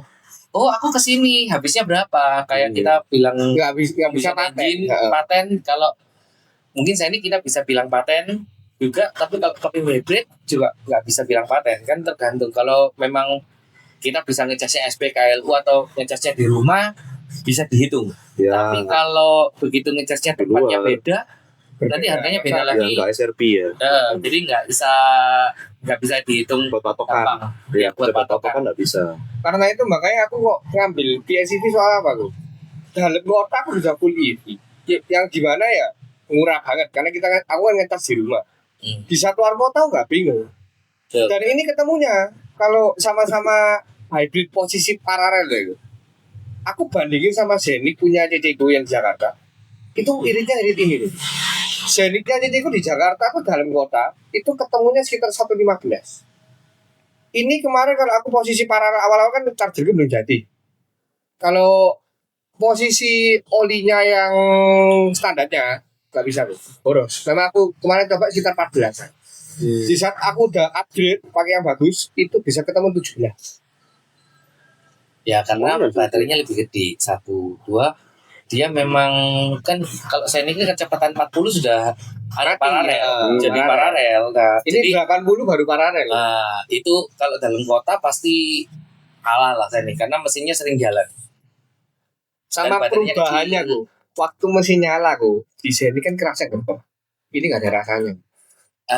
Speaker 3: oh aku kesini habisnya berapa? Kayak kita bilang
Speaker 1: nggak bisa paten.
Speaker 3: engine, paten. Kalau mungkin saya ini kita bisa bilang paten juga, tapi kalau kopi hybrid juga nggak bisa bilang paten kan, tergantung. Kalau memang kita bisa ngecasnya SPKLU atau ngecasnya di rumah bisa dihitung.
Speaker 2: Ya.
Speaker 3: Tapi kalau begitu ngecasnya tempatnya beda, nanti harganya beda
Speaker 2: Ya,
Speaker 3: lagi.
Speaker 2: enggak SRP ya.
Speaker 3: Jadi nggak bisa dihitung
Speaker 2: Buat patokan.
Speaker 3: gampang.
Speaker 2: Ya,
Speaker 3: buat
Speaker 2: buat
Speaker 3: patokan.
Speaker 2: patokan enggak bisa.
Speaker 1: Karena itu makanya aku kok ngambil PHEV soal apa kok? Dalam kota aku bisa full EV. Yang gimana ya murah banget karena aku kan ngecas di rumah. Di satu kota nggak bingung.
Speaker 3: Betul.
Speaker 1: Dan ini ketemunya kalau sama-sama hybrid posisi paralel itu. Aku bandingin sama Zenith punya CC-Go yang di Jakarta. Itu iritnya irit ini. Zenithnya CC-Go di Jakarta aku dalam kota itu ketemunya sekitar 115. Ini kemarin kalau aku posisi paralel awal-awal kan charger belum jadi. Kalau posisi olinya yang standarnya nggak bisa tuh, boros. Memang aku kemarin coba sekitar 14. Di saat aku udah upgrade pakai yang bagus itu bisa ketemu 17.
Speaker 3: Ya karena baterainya lebih gede, 1, 2. dia memang kan kalau saya ini kecepatan 40 sudah ada
Speaker 1: Mati,
Speaker 3: paralel,
Speaker 1: ya.
Speaker 3: jadi
Speaker 1: Paralel.
Speaker 3: paralel. Nah,
Speaker 1: Ini
Speaker 3: jadi
Speaker 1: 80 baru paralel.
Speaker 3: itu kalau dalam kota pasti kalah lah saya ini karena mesinnya sering jalan.
Speaker 1: Sama
Speaker 3: Dan baterainya
Speaker 1: perubahannya
Speaker 3: kecil.
Speaker 1: kok. Waktu mesin nyala kok. Di sini kan kerasa gempok. Ini nggak ada rasanya.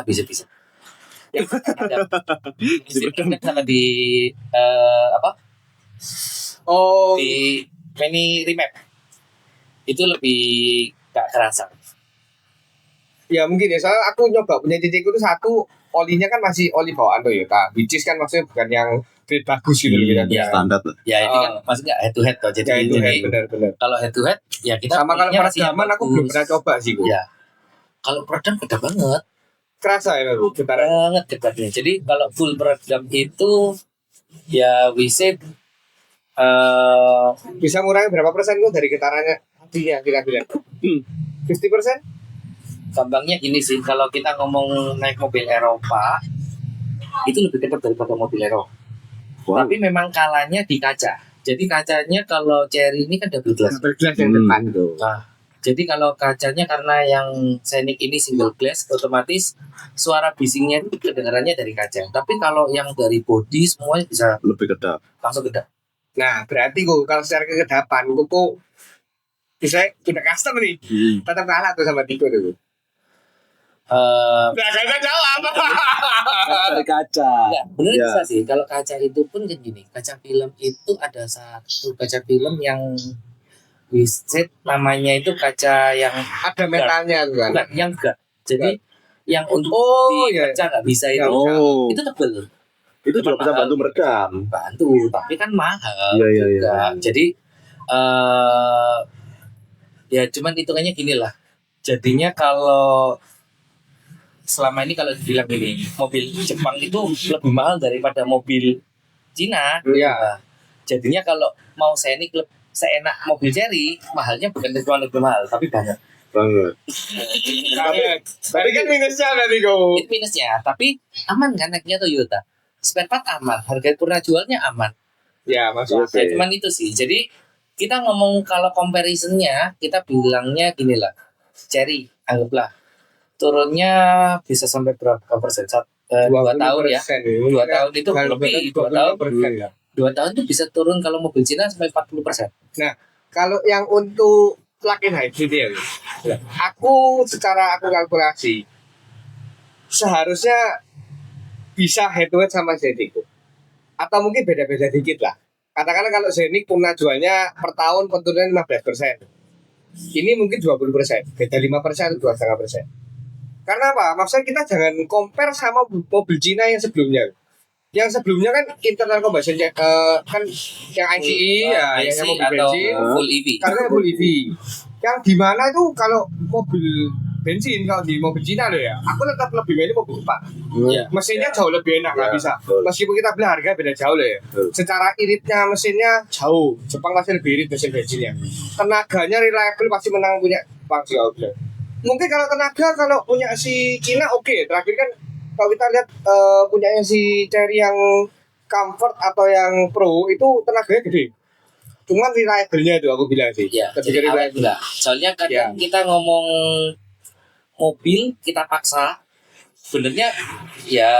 Speaker 3: Bisa. Yang ada mesin sama di apa?
Speaker 1: Oh,
Speaker 3: Di mini remap itu lebih gak kerasa.
Speaker 1: ya mungkin ya. Soalnya aku nyoba punya ciciku itu satu, olinya kan masih oli bawaan Toyota. Which is kan maksudnya bukan yang grade bagus gitu loh kita.
Speaker 3: Iya.
Speaker 2: Standar lah.
Speaker 3: Ya ini kan maksudnya head to head toh. Jadi,
Speaker 1: Ya itu
Speaker 3: jadi
Speaker 1: benar-benar.
Speaker 3: kalau head to head ya kita
Speaker 1: Sama kalau
Speaker 3: pilihnya masih yang
Speaker 1: peredaman aku
Speaker 3: bagus.
Speaker 1: belum pernah coba sih kok.
Speaker 3: Ya. Kalau peredam beda banget.
Speaker 1: Kerasa ya Bu, getaran.
Speaker 3: Banget debatnya. Jadi kalau full peredam itu ya we said
Speaker 1: Bisa ngurangi berapa persen kok dari getarannya? Iya, kira-kira. 50%?
Speaker 3: gampangnya gini sih, kalau kita ngomong naik mobil Eropa itu lebih cepat daripada mobil Eropa.
Speaker 2: Wow.
Speaker 3: Tapi memang kalanya di kaca. Jadi kacanya kalau Cherry ini kan double glass.
Speaker 1: Double glass yang depan tuh.
Speaker 3: Nah, jadi kalau kacanya karena yang Scenic ini single glass, otomatis suara bisingnya itu kedengarannya dari kaca. Tapi kalau yang dari body semuanya bisa
Speaker 2: Lebih kedap.
Speaker 3: langsung kedap.
Speaker 1: Nah, berarti kok kalau secara kekedapan kok bisa udah custom nih. Tetap kalah tuh sama Tiko tuh. Nah, gak jawab.
Speaker 2: Dari kaca.
Speaker 3: Enggak, bener
Speaker 2: Ya.
Speaker 3: bisa sih. Kalau kaca itu pun kan gini, kaca film itu ada satu kaca film yang set namanya itu kaca yang
Speaker 1: Ada metalnya tuh kan.
Speaker 3: bukan yang enggak. Jadi yang untuk
Speaker 1: Oh, iya.
Speaker 3: kaca nggak bisa itu,
Speaker 2: Oh.
Speaker 3: itu tebel.
Speaker 2: Itu juga bisa bantu meredam.
Speaker 3: Bantu, tapi kan mahal.
Speaker 2: Iya, iya,
Speaker 3: juga. Jadi ya cuman hitungannya gini lah. Jadinya kalau selama ini kalau dibilang gini, mobil Jepang itu lebih mahal daripada mobil Cina.
Speaker 1: Iya.
Speaker 3: Nah, jadinya kalau mau seenak mobil Cherry, mahalnya bukan cuma lebih mahal, tapi banyak.
Speaker 2: Banget.
Speaker 1: Tapi kan minusnya berarti kok.
Speaker 3: Itu minusnya, tapi aman kan naiknya Toyota. Spare part aman, harga purna jualnya aman.
Speaker 1: Ya, masuk
Speaker 2: Iya,
Speaker 3: Ya, cuman itu sih. Jadi kita ngomong kalau comparisonnya, kita bilangnya gini lah. Cherry, anggaplah turunnya bisa sampai berapa persen? 2 tahun ya. 2 tahun itu lebih 2 tahun. 2 tahun itu bisa turun kalau mobil Cina sampai 40%.
Speaker 1: Kalau yang untuk plug-in hybrid ya, aku kalkulasi seharusnya bisa head to head sama Zenic, atau mungkin beda-beda dikit lah. Katakanlah kalau Zenic purna jualnya per tahun penurunannya 15%, ini mungkin 20%, beda 5% atau 2,5%. Karena apa? Maksudnya kita jangan compare sama mobil Cina yang sebelumnya. Yang sebelumnya kan internal combustion kan yang ICE ya,
Speaker 3: IC
Speaker 1: yang mobil
Speaker 3: atau
Speaker 1: bensin.
Speaker 3: full EV.
Speaker 1: Karena full EV. Yang dimana itu kalau mobil bensin, kalau di mobil Cina loh ya, aku tetap lebih milih mobil Jepang.
Speaker 3: Iya.
Speaker 1: Mesinnya jauh lebih enak, nggak
Speaker 2: Ya,
Speaker 1: bisa.
Speaker 2: betul.
Speaker 1: Meskipun kita beli harga beda jauh loh ya.
Speaker 2: Betul.
Speaker 1: Secara iritnya mesinnya jauh. Jepang masih lebih irit mesin bensinnya. Tenaganya reliable pasti menang punya Jepang sih kalau bilang. Mungkin kalau tenaga kalau punya si Cina oke. Terakhir kan kalau kita lihat punyanya si Cherry yang comfort atau yang pro itu tenaganya gede. Cuman reliable-nya itu aku bilang sih.
Speaker 3: Ya,
Speaker 1: Lebih
Speaker 3: jadi
Speaker 1: dari
Speaker 3: awet
Speaker 1: reliable.
Speaker 3: enggak. Soalnya kadang
Speaker 1: Ya.
Speaker 3: kita ngomong mobil, kita paksa. Sebenarnya ya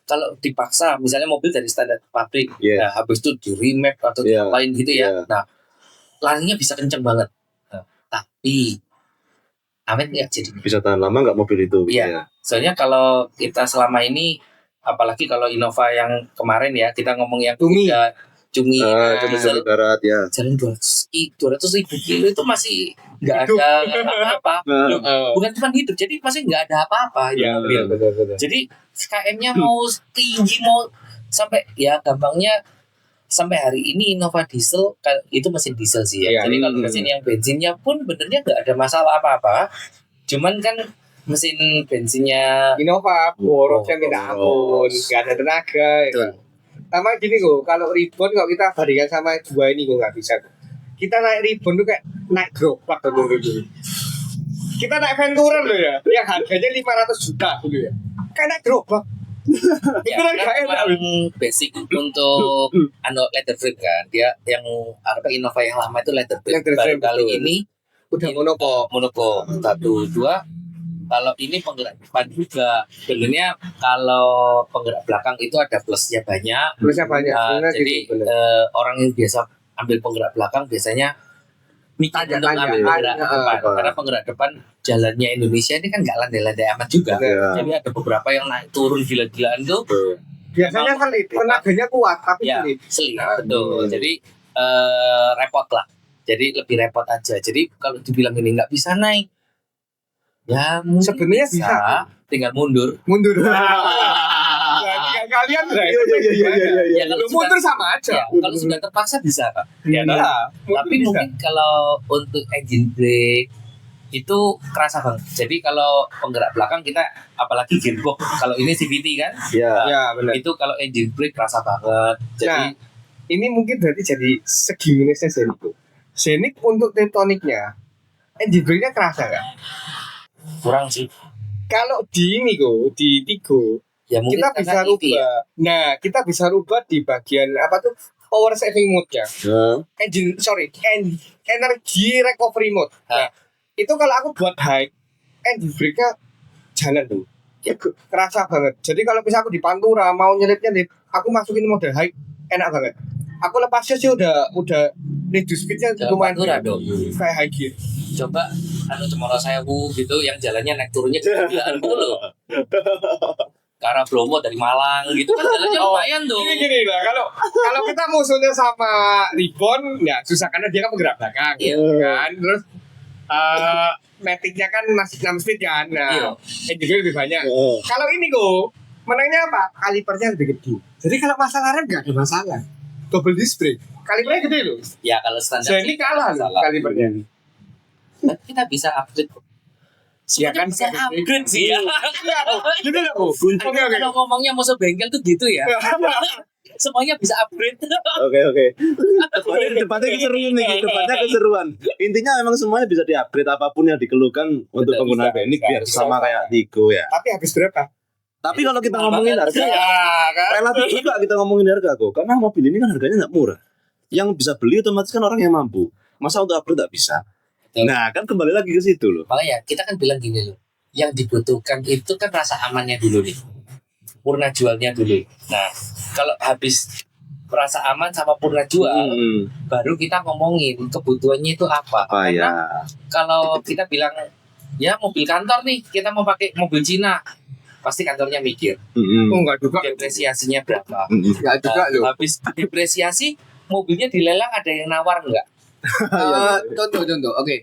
Speaker 3: kalau dipaksa, misalnya mobil dari standar pabrik,
Speaker 2: Iya.
Speaker 3: nah, habis itu di remap atau
Speaker 2: Iya.
Speaker 3: diapain gitu ya.
Speaker 2: Iya.
Speaker 3: Nah, larinya bisa kenceng banget. Nah, tapi awet nggak jadinya.
Speaker 2: Bisa tahan lama nggak mobil itu?
Speaker 3: Iya. Soalnya kalau kita selama ini, apalagi kalau Innova yang kemarin ya, kita ngomong yang
Speaker 1: Tumi.
Speaker 3: udah Cumi,
Speaker 2: Cuma
Speaker 3: diesel,
Speaker 2: dari darat ya.
Speaker 3: jalan 200 ribu kilo itu masih nggak
Speaker 1: Hidup.
Speaker 3: ada apa-apa.
Speaker 2: Nah,
Speaker 3: Bukan cuma hidup, jadi masih nggak ada apa-apa.
Speaker 1: Iya,
Speaker 3: itu mobil.
Speaker 1: betul.
Speaker 3: Jadi KM-nya mau tinggi, mau sampai ya gampangnya sampai hari ini Innova diesel itu mesin diesel sih ya.
Speaker 1: Iya.
Speaker 3: Jadi kalau mesin yang bensinnya pun benernya nggak ada masalah apa-apa. Cuman kan mesin bensinnya
Speaker 1: Innova, boroknya minta ampun, nggak ada tenaga. Ya.
Speaker 3: Betul.
Speaker 1: Sama gini kok, kalau Ribbon kalau kita bandingkan sama dua ini kok nggak bisa. Kita naik Ribbon tuh kayak naik gerobak tuh dulu. Kita naik Venturer loh ya, yang harganya 500 juta dulu ya. Kayak naik gerobak.
Speaker 3: Ya,
Speaker 1: Beneran
Speaker 3: kan
Speaker 1: gak enak,
Speaker 3: emang basic untuk leather frame kan. Dia yang Innova yang lama itu leather frame.
Speaker 1: Leather
Speaker 3: Baru
Speaker 1: frame,
Speaker 3: kali
Speaker 1: betul.
Speaker 3: ini
Speaker 1: Udah monokok.
Speaker 3: monokok 1 2. Kalau ini penggerak depan juga. Sebenarnya kalau penggerak belakang itu ada plusnya banyak.
Speaker 1: Plusnya banyak. Bener
Speaker 3: Jadi
Speaker 1: gitu, bener.
Speaker 3: orang yang biasa ambil penggerak belakang biasanya mikir untuk
Speaker 1: Tanya-tanya,
Speaker 3: ambil penggerak
Speaker 1: tanya,
Speaker 3: depan.
Speaker 2: apa.
Speaker 3: Karena penggerak depan jalannya Indonesia ini kan nggak landai-landai amat juga.
Speaker 2: Ya.
Speaker 3: Jadi ada beberapa yang naik turun gila-gilaan tuh.
Speaker 1: Biasanya sulit, tenaganya kuat tapi
Speaker 3: Ya,
Speaker 1: sulit.
Speaker 3: seling. Betul. Jadi repot lah. Jadi lebih repot aja. Jadi kalau dibilang ini nggak bisa naik, ya mungkin
Speaker 1: Sebenarnya bisa.
Speaker 3: tinggal mundur.
Speaker 1: Mundur. Jadi kalian lah.
Speaker 3: Ya kalau
Speaker 1: Lu mundur sama aja.
Speaker 3: ya, kalau sudah terpaksa bisa Pak. Ya, kan?
Speaker 1: Iya,
Speaker 3: Tapi mungkin kalau untuk engine brake itu kerasa banget. Jadi kalau penggerak belakang kita apalagi gearbox, kalau ini CVT kan,
Speaker 2: Ya.
Speaker 1: ya benar.
Speaker 3: itu kalau engine brake kerasa banget. Jadi
Speaker 1: Nah, ini mungkin berarti jadi segi minusnya Zenik tuh. Zenik untuk tektoniknya, engine brake-nya kerasa nggak?
Speaker 3: kurang sih.
Speaker 1: Kalau di ini kok, di Tigo,
Speaker 3: Ya mungkin
Speaker 1: kita
Speaker 3: karena
Speaker 1: bisa
Speaker 3: EV
Speaker 1: rubah.
Speaker 3: ya.
Speaker 1: Nah, kita bisa rubah di bagian apa tuh power saving mode-nya. Energy recovery mode. Nah, itu kalau aku buat high, engine brake-nya jalan tuh. Kerasa banget. Jadi kalau misalnya aku di Pantura mau nyelip, aku masukin mode high, enak banget. Aku lepasnya sih udah reduce speed-nya
Speaker 3: Jalan
Speaker 1: lumayan
Speaker 3: Pantura
Speaker 1: banget.
Speaker 3: dong.
Speaker 1: Kayak high gear.
Speaker 3: Coba Cemoro Sewu gitu yang jalannya naik turunnya gila-gilaan gitu loh. Ke arah Bromo dari Malang gitu kan jalannya lumayan tuh.
Speaker 1: Gini lah, kalau kita musuhnya sama Ribbon, ya susah karena dia kan penggerak belakang,
Speaker 3: Iya.
Speaker 1: kan. Terus Matic-nya kan masih 6 speed kan,
Speaker 3: Iya.
Speaker 1: nah engine lebih banyak. Kalau ini kok, menangnya apa? Kalipernya lebih gede. Jadi kalau masalah rem nggak ada masalah. Double disc brake, kalipernya gede loh.
Speaker 3: Ya kalau standar
Speaker 1: Jadi
Speaker 3: sih
Speaker 1: kalah loh
Speaker 3: salah.
Speaker 1: kalipernya.
Speaker 3: Tapi kita bisa upgrade kok.
Speaker 1: Ya kan,
Speaker 3: Bisa upgrade sih ya.
Speaker 1: Gitu lah, Bu. Oke, oke.
Speaker 3: Kalau ngomongnya musuh bengkel tuh gitu ya. Semuanya bisa upgrade.
Speaker 2: Oke. Depannya keseruan nih, depannya keseruan. Intinya memang semuanya bisa di-upgrade apapun yang dikeluhkan untuk
Speaker 3: Bisa,
Speaker 2: penggunaan
Speaker 3: bisa,
Speaker 2: teknik
Speaker 3: bisa,
Speaker 2: biar
Speaker 3: bisa.
Speaker 2: sama kayak Tigo ya.
Speaker 1: Tapi habis berapa?
Speaker 2: Tapi kalau kita ngomongin harga,
Speaker 1: kan.
Speaker 2: relatif juga kita ngomongin harga kok. Karena mobil ini kan harganya nggak murah. Yang bisa beli otomatis kan orang yang mampu. Masa untuk upgrade nggak bisa?
Speaker 3: Betul.
Speaker 2: Nah kan kembali lagi ke situ loh.
Speaker 3: Makanya kita kan bilang gini loh. Yang dibutuhkan itu kan rasa amannya dulu nih. Purna jualnya dulu. Nah, kalau habis rasa aman sama purna jual, baru kita ngomongin kebutuhannya itu apa.
Speaker 2: Apa ya?
Speaker 3: Kalau kita bilang ya mobil kantor nih, kita mau pakai mobil Cina, pasti kantornya mikir
Speaker 1: Oh, enggak juga.
Speaker 3: depresiasinya berapa.
Speaker 1: Enggak juga
Speaker 3: Nah,
Speaker 1: loh.
Speaker 3: habis depresiasi mobilnya dilelang ada yang nawar enggak?
Speaker 1: Contoh, oke.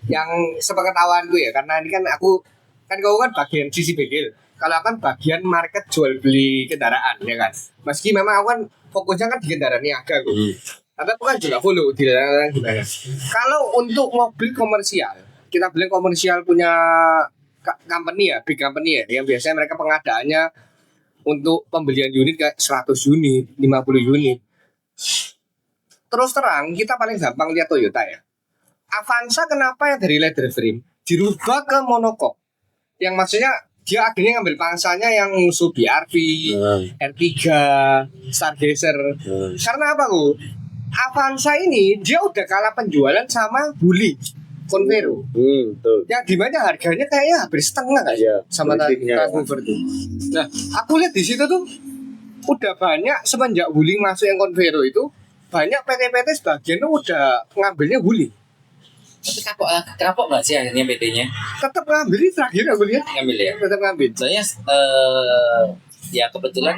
Speaker 1: Yang sepengetahuan gue ya, karena ini kan kau kan bagian sisi bengkel. Kalau aku kan bagian market jual beli kendaraan, ya kan. Meski memang aku kan fokusnya kan di kendaraan niaga gue. Tapi aku kan juga follow di kendaraan gimana. Kalau untuk mobil komersial, kita bilang komersial punya company ya, big company ya, yang biasanya mereka pengadaannya untuk pembelian unit kayak 100 unit, 50 unit. Terus terang, kita paling gampang lihat Toyota ya. Avanza kenapa yang dari leather frame dirubah ke monocoque? Yang maksudnya dia akhirnya ngambil pangsanya yang musuh BRV, R3, Stargazer. Karena apa kok? Avanza ini dia udah kalah penjualan sama Bully, Convero.
Speaker 2: Betul.
Speaker 1: Yang dimana harganya kayaknya hampir setengah kan
Speaker 2: Iya,
Speaker 1: sama
Speaker 2: selisihnya.
Speaker 1: Transmover tuh. Nah, aku lihat di situ tuh udah banyak semenjak Wuling masuk yang Convero itu banyak PT-PT sebagian tuh udah ngambilnya Wuling.
Speaker 3: Tapi kapok nggak sih akhirnya PT-nya
Speaker 1: Tetap ngambil ini terakhir aku lihat.
Speaker 3: ngambil ya?
Speaker 1: Tetap ngambil.
Speaker 3: Soalnya ya kebetulan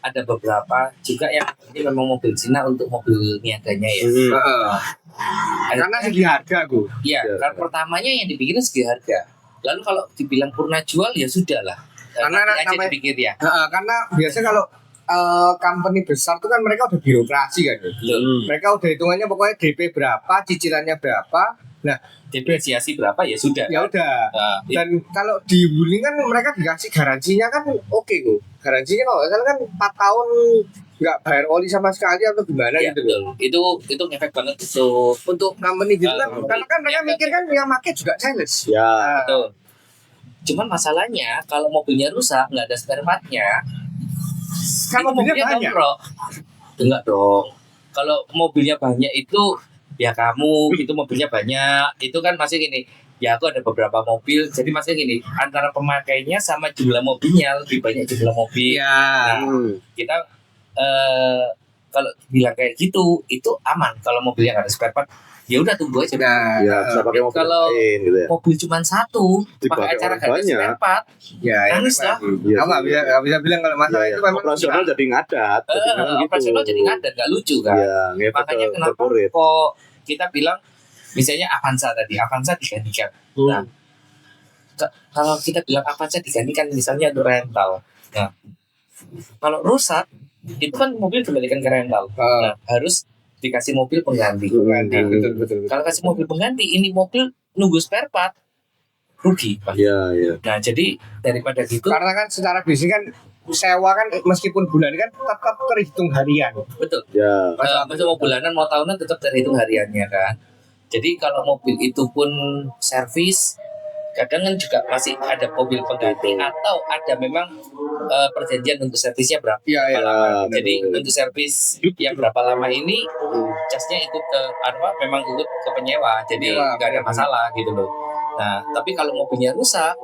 Speaker 3: ada beberapa juga yang ini memang mobil Cina untuk mobil niaganya ya.
Speaker 1: Karena segi harga aku.
Speaker 3: Iya, karena pertamanya yang dipikirin segi harga. Lalu kalau dibilang purna jual ya sudah lah.
Speaker 1: Karena
Speaker 3: Nanti aja
Speaker 1: namanya-
Speaker 3: dipikir ya.
Speaker 1: Karena biasanya kalau company besar tuh kan mereka udah birokrasi kan.
Speaker 3: Betul.
Speaker 1: Mereka udah hitungannya pokoknya DP berapa, cicilannya berapa. Nah,
Speaker 3: Depresiasi berapa ya sudah.
Speaker 1: ya udah.
Speaker 3: Nah,
Speaker 1: Dan kalau di Wuling kan mereka dikasih garansinya kan oke kok. Garansinya kalau nggak salah kan 4 tahun nggak bayar oli sama sekali atau gimana
Speaker 3: ya,
Speaker 1: gitu loh.
Speaker 3: betul. Itu ngefek banget untuk
Speaker 1: Untuk company gitu kan.
Speaker 3: Ah,
Speaker 1: Karena kan mereka mikir kan yang make juga sales.
Speaker 2: Ya.
Speaker 1: Nah,
Speaker 3: betul. Cuman masalahnya kalau mobilnya rusak nggak ada spare partnya,
Speaker 1: Kan
Speaker 3: itu
Speaker 1: mobilnya banyak.
Speaker 3: dongkrok. Enggak dong. Kalau mobilnya banyak itu ya kamu itu mobilnya banyak itu kan masih gini. Ya aku ada beberapa mobil, jadi masih gini antara pemakainya sama jumlah mobilnya lebih banyak jumlah mobil.
Speaker 1: Iya.
Speaker 3: Kita kalau bilang kayak gitu itu aman kalau mobilnya nggak ada spare part. Ya udah tunggu aja.
Speaker 1: Nah,
Speaker 2: Ya, bisa pakai mobil
Speaker 3: kalau
Speaker 2: lain gitu ya.
Speaker 3: Mobil cuma satu,
Speaker 2: Dipakai
Speaker 3: pakai acara
Speaker 2: orang
Speaker 3: gak ada
Speaker 2: banyak.
Speaker 3: spare part.
Speaker 1: ya,
Speaker 3: Nangis lah.
Speaker 2: Iya
Speaker 1: Aku nggak bisa bilang kalau masalah
Speaker 2: Iya,
Speaker 1: itu memang
Speaker 2: operasional jadi ngadat. Jadi kan gitu.
Speaker 3: Operasional jadi ngadat, nggak lucu kan.
Speaker 2: Iya, ngefek
Speaker 3: Makanya
Speaker 2: ke
Speaker 3: kenapa
Speaker 2: corporate.
Speaker 3: kok kita bilang misalnya Avanza tadi, Avanza digantikan. Nah, kalau kita bilang Avanza digantikan misalnya untuk rental. Nah, kalau rusak itu kan mobil kembalikan ke rental. Nah, harus dikasih mobil pengganti.
Speaker 1: Ganti,
Speaker 3: Nah,
Speaker 1: betul.
Speaker 3: kalau kasih mobil pengganti, ini mobil nunggu spare part rugi, Pak.
Speaker 2: Iya.
Speaker 3: Nah, jadi daripada gitu,
Speaker 1: Karena kan secara bisnis kan sewa kan meskipun bulan kan tetap terhitung harian.
Speaker 3: betul.
Speaker 2: Ya.
Speaker 3: Masa mau bulanan, mau tahunan tetap terhitung hariannya kan. Jadi kalau mobil itu pun servis, kadang kan juga masih ada mobil pengganti atau ada memang perjanjian untuk servisnya berapa
Speaker 1: Iya,
Speaker 3: lama.
Speaker 2: benar.
Speaker 3: Jadi untuk servis yang berapa lama ini casnya ikut ke memang ikut ke penyewa. Jadi
Speaker 1: Penyewa,
Speaker 3: nggak ada
Speaker 1: benar.
Speaker 3: masalah gitu loh. Nah, tapi kalau mobilnya rusak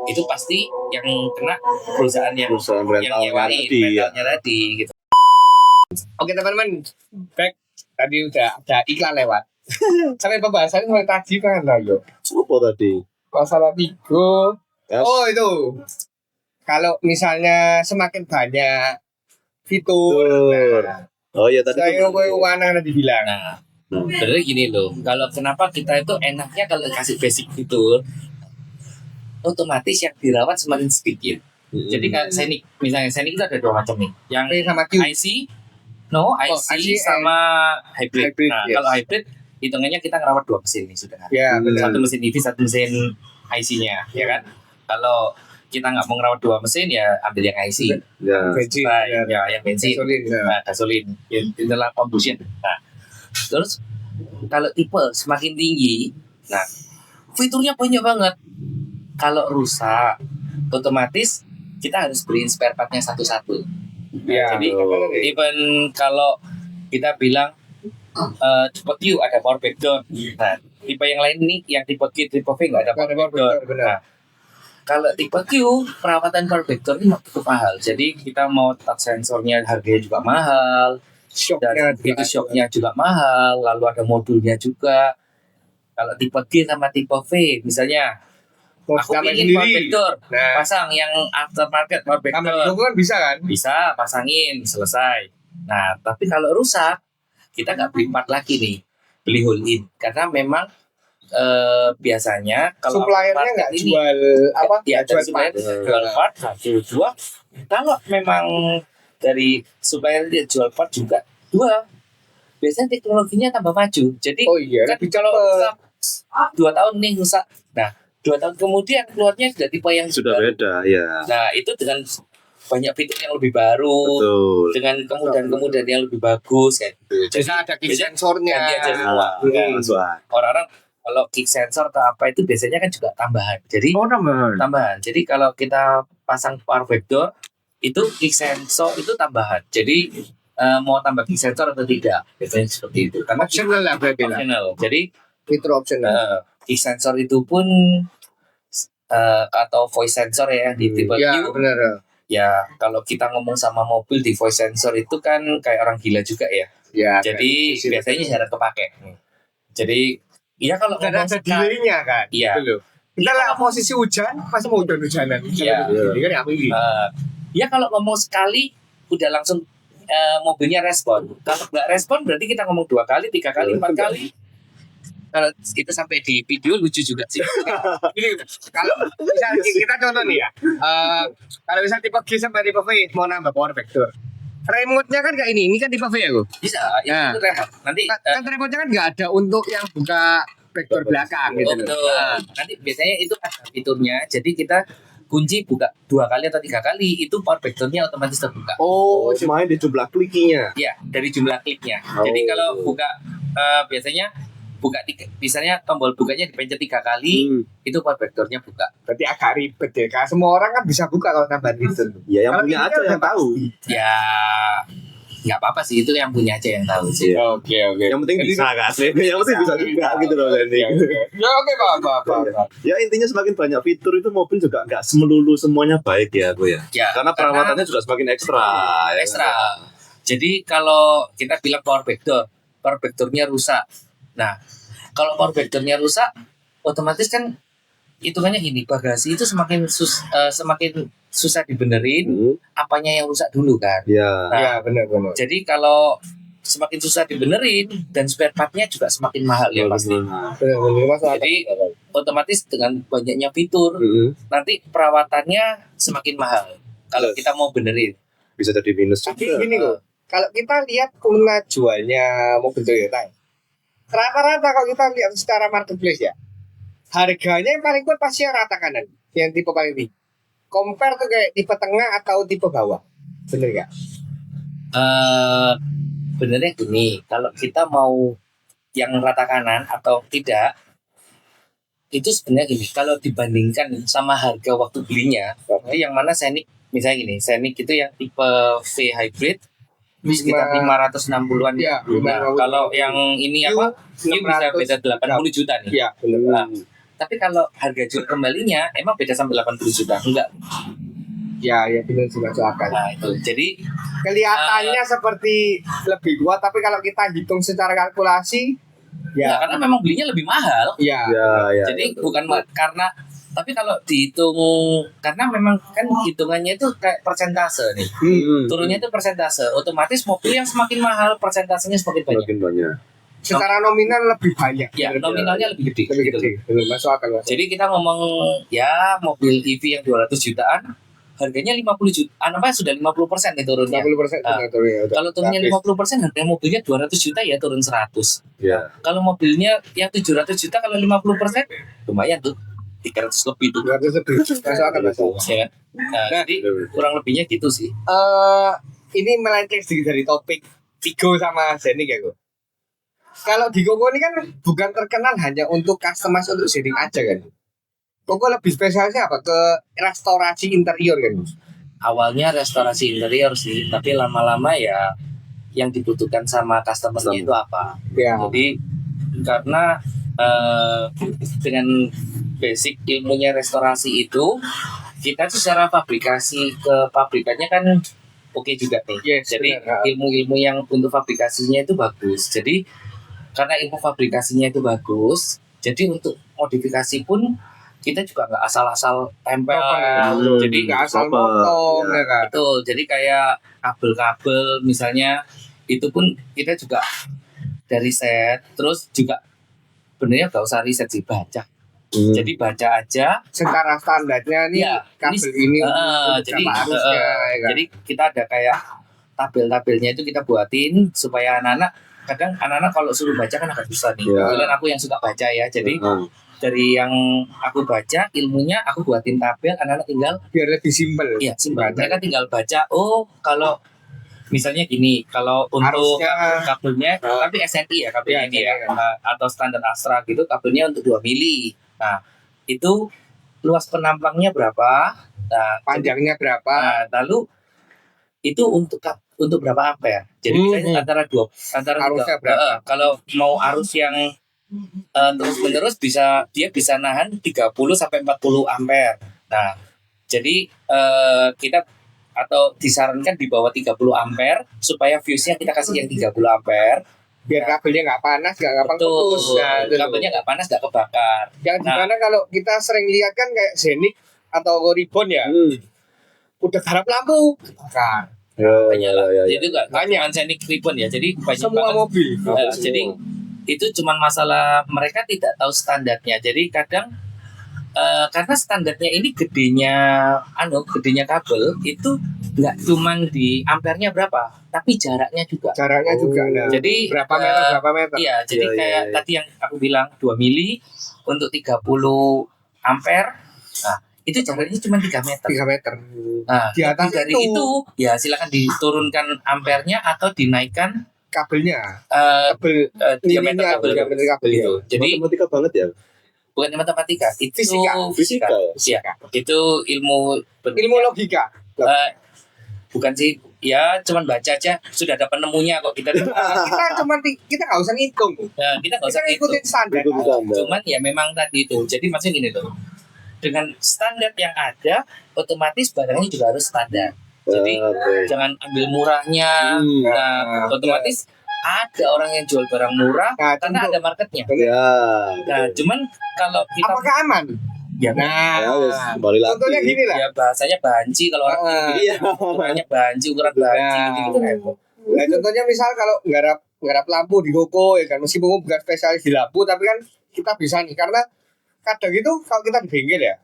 Speaker 3: itu pasti yang kena perusahaan yang
Speaker 2: Perusahaan rentalnya
Speaker 3: nyewain
Speaker 2: tadi, ya.
Speaker 3: rentalnya tadi gitu.
Speaker 1: Oke teman-teman, back tadi udah ada iklan lewat. Sampai pembahasannya mulai tadi kan lah yo.
Speaker 2: Apa tadi?
Speaker 1: Masalah Tigo.
Speaker 2: Yes.
Speaker 1: Oh itu. Kalau misalnya semakin banyak fitur,
Speaker 2: Fitur.
Speaker 1: nah,
Speaker 2: Oh iya tadi.
Speaker 1: saya gue mana dibilang.
Speaker 3: Nah, sebenarnya gini loh, kalau kenapa kita itu enaknya kalau kasih basic fitur, otomatis yang dirawat semakin sedikit. Jadi kayak Scenic, misalnya Scenic itu ada dua macam nih, yang
Speaker 1: P sama Q.
Speaker 3: IC, IC
Speaker 1: IC
Speaker 3: sama hybrid.
Speaker 1: hybrid,
Speaker 3: Nah,
Speaker 1: yes.
Speaker 3: kalau hybrid hitungannya kita ngerawat dua mesin nih sudah kan.
Speaker 1: Ya benar.
Speaker 3: Satu mesin EV, satu mesin IC-nya, ya kan? Kalau kita nggak mau ngerawat dua mesin ya ambil yang IC.
Speaker 2: Ya.
Speaker 1: Bensin.
Speaker 3: Nah,
Speaker 1: ya.
Speaker 3: ya yang bensin.
Speaker 1: Gasolin, ya.
Speaker 3: Nah, gasolin, internal combustion. Nah, terus kalau tipe semakin tinggi, nah fiturnya banyak banget. Kalau rusak, otomatis kita harus beliin spare partnya satu-satu.
Speaker 1: Ya,
Speaker 3: Jadi
Speaker 1: benar.
Speaker 3: even kalau kita bilang tipe Q ada power back door, nah tipe yang lain nih yang tipe Q, tipe V nggak ada power back door.
Speaker 1: Benar.
Speaker 3: Nah, kalau tipe Q perawatan power back door ini cukup mahal. Jadi kita mau touch sensornya harganya juga mahal.
Speaker 1: Shocknya
Speaker 3: Dan itu shocknya juga mahal, lalu ada modulnya juga. Kalau tipe G sama tipe V, misalnya
Speaker 1: mau
Speaker 3: aku
Speaker 1: kamera
Speaker 3: ingin power
Speaker 1: sendiri.
Speaker 3: backdoor,
Speaker 1: Nah,
Speaker 3: pasang yang aftermarket power
Speaker 1: kamera
Speaker 3: backdoor,
Speaker 1: itu kan bisa kan?
Speaker 3: bisa pasangin selesai. Nah, tapi kalau rusak, kita nggak beli part lagi nih, beli whole in, karena memang biasanya kalau
Speaker 1: Suppliernya
Speaker 3: aftermarket
Speaker 1: nggak
Speaker 3: ini,
Speaker 1: jual apa?
Speaker 3: ya
Speaker 1: Nggak jual
Speaker 3: dari supplier
Speaker 1: part.
Speaker 3: jual part, dua. Kalau memang dari supplier dia jual part juga dua. Biasanya teknologinya tambah maju. Jadi
Speaker 1: Oh iya,
Speaker 3: kan
Speaker 1: lebih
Speaker 3: kalau
Speaker 1: cepet.
Speaker 3: rusak 2 tahun nih rusak. Nah, 2 tahun kemudian keluarnya sudah tipe yang
Speaker 2: Sudah
Speaker 3: baru.
Speaker 2: beda ya.
Speaker 3: Nah, itu dengan banyak fitur yang lebih baru,
Speaker 2: Betul.
Speaker 3: dengan kemudahan-kemudahan yang lebih bagus kayak gitu. Jadi
Speaker 1: Bisa ada kick
Speaker 3: biasanya
Speaker 1: sensornya.
Speaker 3: ganti aja semua.
Speaker 2: Nah,
Speaker 3: Kan
Speaker 2: masuk akal.
Speaker 3: orang-orang kalau kick sensor atau apa itu biasanya kan juga tambahan. Jadi
Speaker 1: Oh, teman.
Speaker 3: tambahan. Jadi kalau kita pasang power backdoor itu kick sensor itu tambahan. Jadi mau tambah kick sensor atau tidak biasanya seperti itu. Karena
Speaker 1: Optional lah berarti lah.
Speaker 3: optional. Jadi
Speaker 1: Fitur optional.
Speaker 3: kick sensor itu pun atau voice sensor ya di tipe
Speaker 1: Ya,
Speaker 3: Q.
Speaker 1: benar.
Speaker 3: Ya kalau kita ngomong sama mobil di voice sensor itu kan kayak orang gila juga ya.
Speaker 1: Ya.
Speaker 3: Jadi biasanya jarang kepake. Jadi ya kalau
Speaker 1: ada
Speaker 3: ngomong
Speaker 1: delay-nya kan.
Speaker 3: Iya.
Speaker 1: Gitu loh. Kita lah posisi hujan, pasti mau hujan-hujanan.
Speaker 3: Iya.
Speaker 1: Ini kan aku ini.
Speaker 3: ya kalau ngomong sekali udah langsung mobilnya respon. Kalau nggak respon berarti kita ngomong 2 kali, 3 kali, 4 kali. Kalau itu sampai di video lucu juga sih.
Speaker 1: Ini kalau misal kita contoh nih ya. Kalau misal tipe G sampai tipe V mau nambah power backdoor. Remote-nya kan kayak ini kan tipe V ya, Bu.
Speaker 3: Bisa,
Speaker 1: Nah.
Speaker 3: itu remote. Nanti
Speaker 1: Kan remote-nya kan nggak ada untuk yang buka backdoor belakang gitu loh.
Speaker 3: betul. Nanti biasanya itu ada fiturnya. Jadi kita kunci buka 2 kali atau 3 kali itu power backdoornya otomatis terbuka.
Speaker 2: Oh, main di jumlah klikinya.
Speaker 3: Ya, dari jumlah kliknya.
Speaker 2: Oh.
Speaker 3: Jadi kalau buka biasanya buka misalnya tombol bukanya dipencet 3 kali, itu power backdoornya buka.
Speaker 1: Berarti agak ribet ya. Karena semua orang kan bisa buka kalau tambahan fitur.
Speaker 2: Ya yang
Speaker 1: Kalau
Speaker 2: punya
Speaker 1: ini
Speaker 2: aja
Speaker 1: kan
Speaker 2: yang
Speaker 1: udah
Speaker 2: tahu.
Speaker 3: Ya nggak apa-apa sih, itu yang punya aja yang tahu sih.
Speaker 2: Iya.
Speaker 1: Oke.
Speaker 2: Yang penting
Speaker 1: Jadi-
Speaker 2: bisa kan? Yang penting bisa juga gitu loh Sandy.
Speaker 1: Ya oke Pak.
Speaker 2: Ya intinya semakin banyak fitur itu mobil juga nggak semelulu semuanya baik ya aku ya.
Speaker 3: Ya,
Speaker 2: Karena perawatannya juga semakin ekstra. ya
Speaker 3: ekstra.
Speaker 2: kan?
Speaker 3: Jadi kalau kita bilang power backdoornya rusak. Nah, kalau power backdoornya rusak, otomatis kan hitungannya gini, bagasi itu semakin susah dibenerin, apanya yang rusak dulu kan.
Speaker 2: Ya.
Speaker 3: Nah,
Speaker 1: Ya benar.
Speaker 3: jadi kalau semakin susah dibenerin dan spare part-nya juga semakin mahal ya pasti.
Speaker 1: Benar masuk akal.
Speaker 3: Jadi otomatis dengan banyaknya fitur, nanti perawatannya semakin mahal. Kalau kita mau benerin.
Speaker 2: Bisa jadi minus
Speaker 1: Tapi
Speaker 2: juga.
Speaker 1: gini loh, kalau kita lihat pengguna jualnya mobil Toyota, rata-rata kalau kita lihat secara marketplace ya, harganya yang paling kuat pasti yang rata kanan, yang tipe paling tinggi. Compare tuh kayak tipe tengah atau tipe bawah, bener gak?
Speaker 3: Benernya gini, kalau kita mau yang rata kanan atau tidak, itu sebenarnya gini, kalau dibandingkan sama harga waktu belinya, jadi yang mana Scenic, misalnya gini, Scenic itu yang tipe V hybrid, itu sekitar 560-an.
Speaker 1: Iya,
Speaker 3: Nah, kalau yang ini apa, ini bisa beda 80 juta nih.
Speaker 1: Iya, bener.
Speaker 3: Nah, tapi kalau harga jual kembalinya emang beda sampai 80 juta? Enggak.
Speaker 1: Ya bener sih masuk akal.
Speaker 3: Nah, itu. Jadi
Speaker 1: Kelihatannya seperti lebih kuat, tapi kalau kita hitung secara kalkulasi,
Speaker 3: ya karena memang belinya lebih mahal.
Speaker 1: ya.
Speaker 2: Ya.
Speaker 3: Jadi bukan karena, tapi kalau dihitung, karena memang kan hitungannya itu kayak persentase nih. Turunnya itu persentase. Otomatis mobil yang semakin mahal persentasenya semakin banyak.
Speaker 2: Makin banyak.
Speaker 1: Secara nominal lebih banyak.
Speaker 3: Ya, nominalnya lebih gede.
Speaker 1: Lebih
Speaker 3: gitu.
Speaker 1: gede. Bener, masuk akal.
Speaker 3: Jadi kita ngomong ya mobil EV yang 200 jutaan harganya 50 juta. Apa sudah 50% nih turunnya.
Speaker 1: 50%
Speaker 3: Ah.
Speaker 1: turun ya.
Speaker 3: Kalau turunnya 50% harga mobilnya 200 juta ya turun 100.
Speaker 2: Ya.
Speaker 3: Kalau mobilnya yang 700 juta kalau 50% lumayan tuh 300 lebih tuh.
Speaker 1: 200 lebih. Masuk akal.
Speaker 3: Ya kan? Nah, jadi kurang lebihnya gitu sih.
Speaker 1: Ini melenceng sedikit dari topik Vigo sama Scenic ya, Go. Kalau di Koko ini kan bukan terkenal hanya untuk customize untuk Scenic aja kan. Koko lebih spesialnya apa? Ke restorasi interior kan.
Speaker 3: Awalnya restorasi interior sih, tapi lama-lama ya yang dibutuhkan sama customer-nya itu apa.
Speaker 1: Ya.
Speaker 3: Jadi karena dengan basic ilmunya restorasi itu, kita secara fabrikasi ke pabrikannya kan oke juga nih.
Speaker 1: Yes,
Speaker 3: Jadi
Speaker 1: benar.
Speaker 3: ilmu-ilmu yang untuk fabrikasinya itu bagus. Jadi karena ilmu fabrikasinya itu bagus, jadi untuk modifikasi pun kita juga nggak asal-asal tempel. Jadi
Speaker 1: nggak asal
Speaker 2: proper.
Speaker 1: motong
Speaker 2: Ya.
Speaker 1: ya kan.
Speaker 3: betul. Jadi kayak kabel-kabel misalnya itu pun kita juga dari set, terus juga benernya nggak usah riset sih, baca. Jadi baca aja.
Speaker 1: Secara standarnya nih
Speaker 3: Ya,
Speaker 1: kabel ini
Speaker 3: jadi
Speaker 1: harusnya ya kan.
Speaker 3: jadi kita ada kayak tabel-tabelnya itu kita buatin supaya anak-anak, kadang anak-anak kalau suruh baca kan agak susah nih.
Speaker 2: Ya.
Speaker 3: Kebetulan aku yang suka baca ya, jadi dari yang aku baca ilmunya aku buatin tabel, anak-anak tinggal
Speaker 1: biar lebih simpel.
Speaker 3: iya simpel.
Speaker 1: Baca.
Speaker 3: Mereka tinggal baca, oh kalau misalnya gini, kalau untuk
Speaker 1: Harusnya-
Speaker 3: kabelnya tapi SNI ya kabelnya
Speaker 1: Iya,
Speaker 3: ini ya,
Speaker 1: SNI
Speaker 3: atau standar Astra gitu kabelnya untuk 2 mili. Nah, itu luas penampangnya berapa? Nah,
Speaker 1: Panjangnya berapa?
Speaker 3: nah, lalu itu untuk berapa ampere? Jadi misalnya antara
Speaker 1: Arusnya
Speaker 3: tiga-
Speaker 1: berapa?
Speaker 3: kalau mau arus yang terus menerus dia bisa nahan 30 sampai 40 ampere. Nah, jadi kita atau disarankan di bawah 30 ampere supaya fuse-nya kita kasih yang 30 ampere.
Speaker 1: Biar kabelnya nggak panas, nggak gampang putus.
Speaker 3: Betul.
Speaker 1: Nah, itu loh.
Speaker 3: Kabelnya nggak panas, nggak kebakar.
Speaker 1: Yang
Speaker 3: Nah.
Speaker 1: dimana kalau kita sering lihat kan kayak Scenic atau Ribbon ya, udah garap lampu, bakar.
Speaker 3: Banyak lah.
Speaker 2: ya.
Speaker 3: Jadi nggak
Speaker 1: Banyak.
Speaker 3: cuma Scenic Ribbon ya. Jadi banyak
Speaker 1: Semua
Speaker 3: banget.
Speaker 1: mobil.
Speaker 3: Jadi itu cuma masalah mereka tidak tahu standarnya. Jadi kadang karena standarnya ini gedenya kabel itu nggak cuma di ampernya berapa, tapi jaraknya juga.
Speaker 1: Jaraknya juga. Nah,
Speaker 3: Jadi
Speaker 1: berapa meter?
Speaker 3: Iya, jadi
Speaker 2: Iya,
Speaker 3: kayak
Speaker 2: iya.
Speaker 3: tadi yang aku bilang 2 mili untuk 30 ampere. Nah, itu jaraknya cuma 3 meter.
Speaker 1: 3 meter.
Speaker 3: Nah,
Speaker 1: Di atas
Speaker 3: lebih dari
Speaker 1: itu.
Speaker 3: itu ya silakan diturunkan ampernya atau dinaikkan
Speaker 1: kabelnya,
Speaker 3: Eh,
Speaker 1: kabel
Speaker 3: diameter
Speaker 1: ininya,
Speaker 3: kabel
Speaker 1: diameter kabel
Speaker 3: gitu. Jadi
Speaker 2: Matematika banget ya.
Speaker 3: bukan matematika, itu
Speaker 1: Fisika.
Speaker 2: Fisika ya?
Speaker 3: Iya, itu ilmu
Speaker 1: ilmu logika.
Speaker 3: Eh, bukan sih, ya cuman baca aja sudah ada penemunya kok kita.
Speaker 1: Kita nggak usah ngitung,
Speaker 3: Kita nggak
Speaker 1: kita
Speaker 3: usah itu.
Speaker 1: ngikutin standar.
Speaker 2: Ikutin standar.
Speaker 3: Cuman ya memang tadi itu. Jadi maksudnya gini tuh. Dengan standar yang ada, otomatis barangnya juga harus standar. Jadi
Speaker 2: Oke.
Speaker 3: jangan ambil murahnya. Nah, otomatis ada orang yang jual barang murah
Speaker 1: Nah,
Speaker 3: karena
Speaker 1: contoh.
Speaker 3: ada marketnya.
Speaker 2: Ya.
Speaker 3: Nah, cuman kalau kita
Speaker 1: Apakah aman?
Speaker 3: ya,
Speaker 2: Ya, wes,
Speaker 1: Nah,
Speaker 2: kembali lagi.
Speaker 1: contohnya gini lah.
Speaker 3: ya bahasanya banci kalau orang
Speaker 2: Iya.
Speaker 3: ukurannya banci, ukuran banci
Speaker 1: Nah.
Speaker 3: gitu repot.
Speaker 1: Nah, contohnya misal kalau nggarap lampu di toko ya kan, meskipun bukan spesialis di lampu, tapi kan kita bisa nih, karena kadang itu kalau kita di bengkel ya,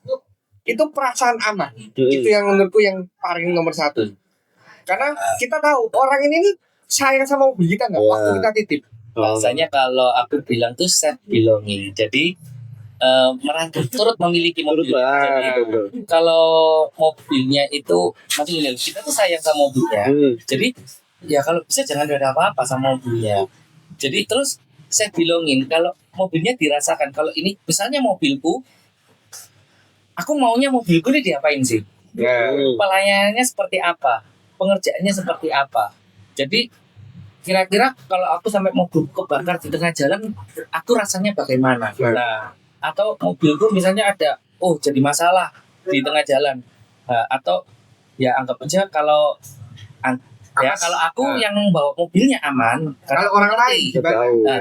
Speaker 1: itu perasaan aman. Itu yang menurutku yang paling nomor satu. Karena kita tahu orang ini nih sayang sama mobil kita nggak, waktu kita titip.
Speaker 3: Bahasanya kalau aku bilang tuh set belonging. Jadi merangkul turut memiliki mobil.
Speaker 2: Turut lah.
Speaker 3: Jadi,
Speaker 2: Betul.
Speaker 3: kalau mobilnya itu maksudnya kita tuh sayang sama mobilnya. Jadi ya kalau bisa jangan ada apa-apa sama mobilnya. Jadi terus saya bilangin kalau mobilnya dirasakan, kalau ini misalnya mobilku, aku maunya mobilku ini diapain sih?
Speaker 1: Ya.
Speaker 3: Pelayanannya seperti apa? Pengerjaannya seperti apa? Jadi kira-kira kalau aku sampai mobil kebakar di tengah jalan, aku rasanya bagaimana? Nah, atau mobilku misalnya ada, jadi masalah di tengah jalan. Nah, atau ya anggap aja kalau kalau aku yang bawa mobilnya aman, karena
Speaker 1: Kalau orang
Speaker 3: aku ngerti.
Speaker 1: lain
Speaker 2: Kita tahu.
Speaker 3: Nah,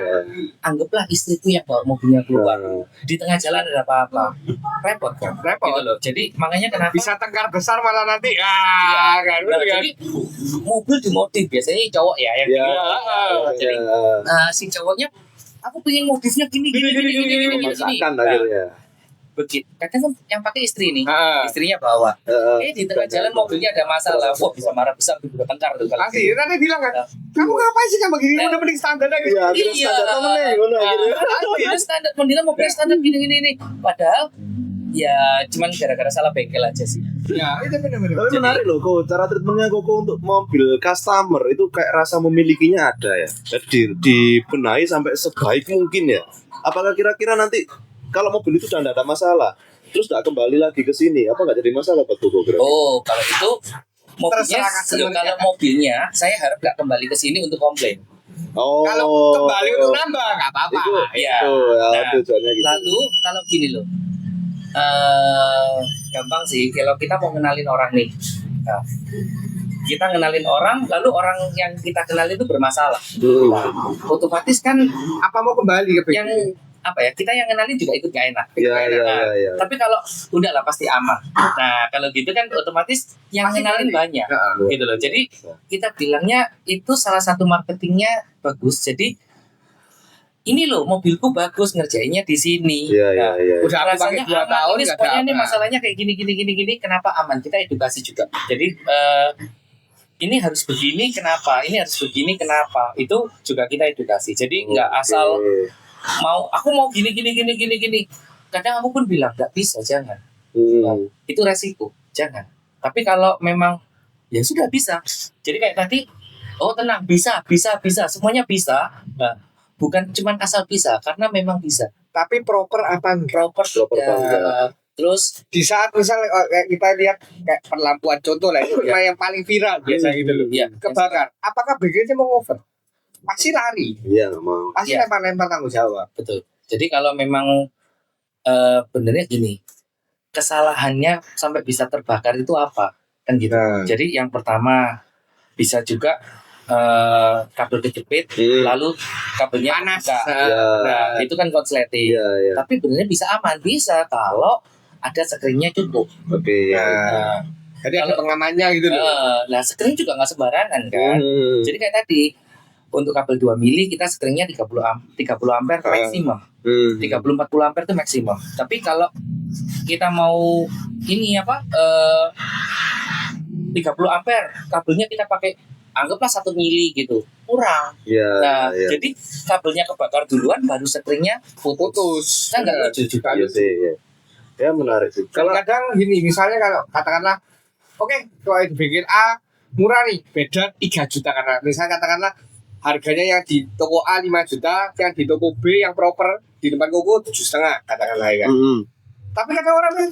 Speaker 3: anggaplah istriku yang bawa mobilnya keluar.
Speaker 2: Nah,
Speaker 3: Di tengah jalan ada apa-apa, repot kan?
Speaker 1: Repot.
Speaker 3: Gitu loh. Jadi makanya kenapa?
Speaker 1: Bisa tengkar besar malah nanti.
Speaker 3: Nah,
Speaker 1: Kan, bener kan?
Speaker 3: jadi mobil dimodif biasanya cowok ya yang
Speaker 2: Ya.
Speaker 3: jadi si cowoknya aku pengen modifnya gini.
Speaker 2: Memaksakan akhirnya.
Speaker 3: Begitu. Kadang kan yang pakai istri nih,
Speaker 1: Ah.
Speaker 3: istrinya bawa.
Speaker 2: Heeh.
Speaker 3: Di tengah jalan mobilnya ada masalah. Wah, bisa marah, bisa bertengkar tuh kalau
Speaker 1: Pasti, tadi bilang kan, kamu ngapain sih kamu begini? Udah mending standar aja.
Speaker 2: Iya, akhirnya
Speaker 3: Iya.
Speaker 2: standar temennya ngono akhirnya.
Speaker 3: mobilnya standar, mendingan mobilnya standar gini. Padahal ya cuman gara-gara salah bengkel aja sih.
Speaker 1: Ya, itu benar-benar.
Speaker 2: Tapi menarik loh, kok cara treatmentnya Koko untuk mobil customer itu kayak rasa memilikinya ada ya. Jadi dibenahi sampai sebaik mungkin ya. Apakah kira-kira nanti kalau mobil itu udah tidak ada masalah, terus nggak kembali lagi ke sini, apa nggak jadi masalah buat Koko kira?
Speaker 3: Kalau itu mobilnya,
Speaker 1: Terserah customer.
Speaker 3: kalau mobilnya saya harap nggak kembali ke sini untuk komplain.
Speaker 2: Oh,
Speaker 1: Kalau kembali untuk nambah nggak apa-apa.
Speaker 2: itu,
Speaker 3: Iya.
Speaker 2: itu ya,
Speaker 3: Nah,
Speaker 2: tujuannya gitu.
Speaker 3: Lalu kalau gini loh, gampang sih kalau kita mau kenalin orang nih. Nah, kita kenalin orang, lalu orang yang kita kenal itu bermasalah. Otomatis kan
Speaker 1: Apa mau kembali ke
Speaker 3: yang kita yang kenalin juga ikut gak enak.
Speaker 2: Iya, iya,
Speaker 3: Nah,
Speaker 2: iya.
Speaker 3: Tapi kalau udahlah pasti aman. Nah kalau gitu kan otomatis yang
Speaker 1: Pasti
Speaker 3: kenalin
Speaker 1: balik.
Speaker 3: banyak, gitu loh. Jadi kita bilangnya itu salah satu marketingnya bagus. Jadi ini loh mobilku bagus ngerjainnya di sini.
Speaker 2: Iya, iya,
Speaker 3: Nah,
Speaker 2: iya.
Speaker 1: Udah aku pakai
Speaker 3: rasanya
Speaker 1: 2
Speaker 3: aman.
Speaker 1: tahun
Speaker 3: Ini
Speaker 1: nggak
Speaker 3: semuanya
Speaker 1: ada
Speaker 3: nih
Speaker 1: apa.
Speaker 3: masalahnya kayak gini. Kenapa aman? Kita edukasi juga. Jadi ini harus begini kenapa? Ini harus begini kenapa? Itu juga kita edukasi. Jadi nggak asal aku mau gini. Kadang aku pun bilang nggak bisa, jangan. Itu resiko, jangan. Tapi kalau memang ya sudah bisa. Jadi kayak tadi, tenang, bisa, semuanya bisa. Nah, bukan cuma asal bisa, karena memang bisa.
Speaker 1: Tapi proper apa enggak?
Speaker 3: Proper,
Speaker 2: Proper
Speaker 3: ya,
Speaker 2: banget.
Speaker 3: terus
Speaker 1: Di saat misalnya kayak kita lihat kayak perlampuan contoh lah, itu yang paling viral biasa gitu loh.
Speaker 3: ya,
Speaker 1: Kebakar. Apakah bagiannya mau over? Pasti lari.
Speaker 2: Iya, nggak mau.
Speaker 1: Pasti
Speaker 3: Iya.
Speaker 1: lempar-lempar tanggung jawab.
Speaker 3: betul. Jadi kalau memang benernya gini, kesalahannya sampai bisa terbakar itu apa? Kan gitu.
Speaker 1: Nah.
Speaker 3: Jadi yang pertama bisa juga kabel kejepit, lalu kabelnya
Speaker 1: Panas.
Speaker 3: kebuka.
Speaker 2: Iya,
Speaker 3: Nah, itu kan konsleting.
Speaker 2: iya.
Speaker 3: Tapi benernya bisa aman, bisa kalau ada screennya cukup.
Speaker 2: Oke, ya.
Speaker 3: Nah,
Speaker 1: Jadi ada pengamannya gitu loh.
Speaker 3: screen juga nggak sembarangan kan. Jadi kayak tadi untuk kabel 2 mili kita screennya 30 ampere maksimum. 30-40 ampere itu maksimum. Tapi kalau kita mau ini 30 ampere kabelnya kita pakai anggaplah 1 mili gitu, kurang.
Speaker 2: Iya,
Speaker 3: Nah,
Speaker 2: iya.
Speaker 3: jadi kabelnya kebakar duluan baru screennya putus. Kan nggak lucu juga.
Speaker 2: Iya sih, iya. Ya menarik sih.
Speaker 1: Kalau kadang gini, misalnya kalau katakanlah, oke, kalau di bengkel A murah nih, beda 3 juta karena misalnya katakanlah harganya yang di toko A 5 juta, yang di toko B yang proper di tempat koko 7,5 katakanlah ya kan. Tapi kata orang kan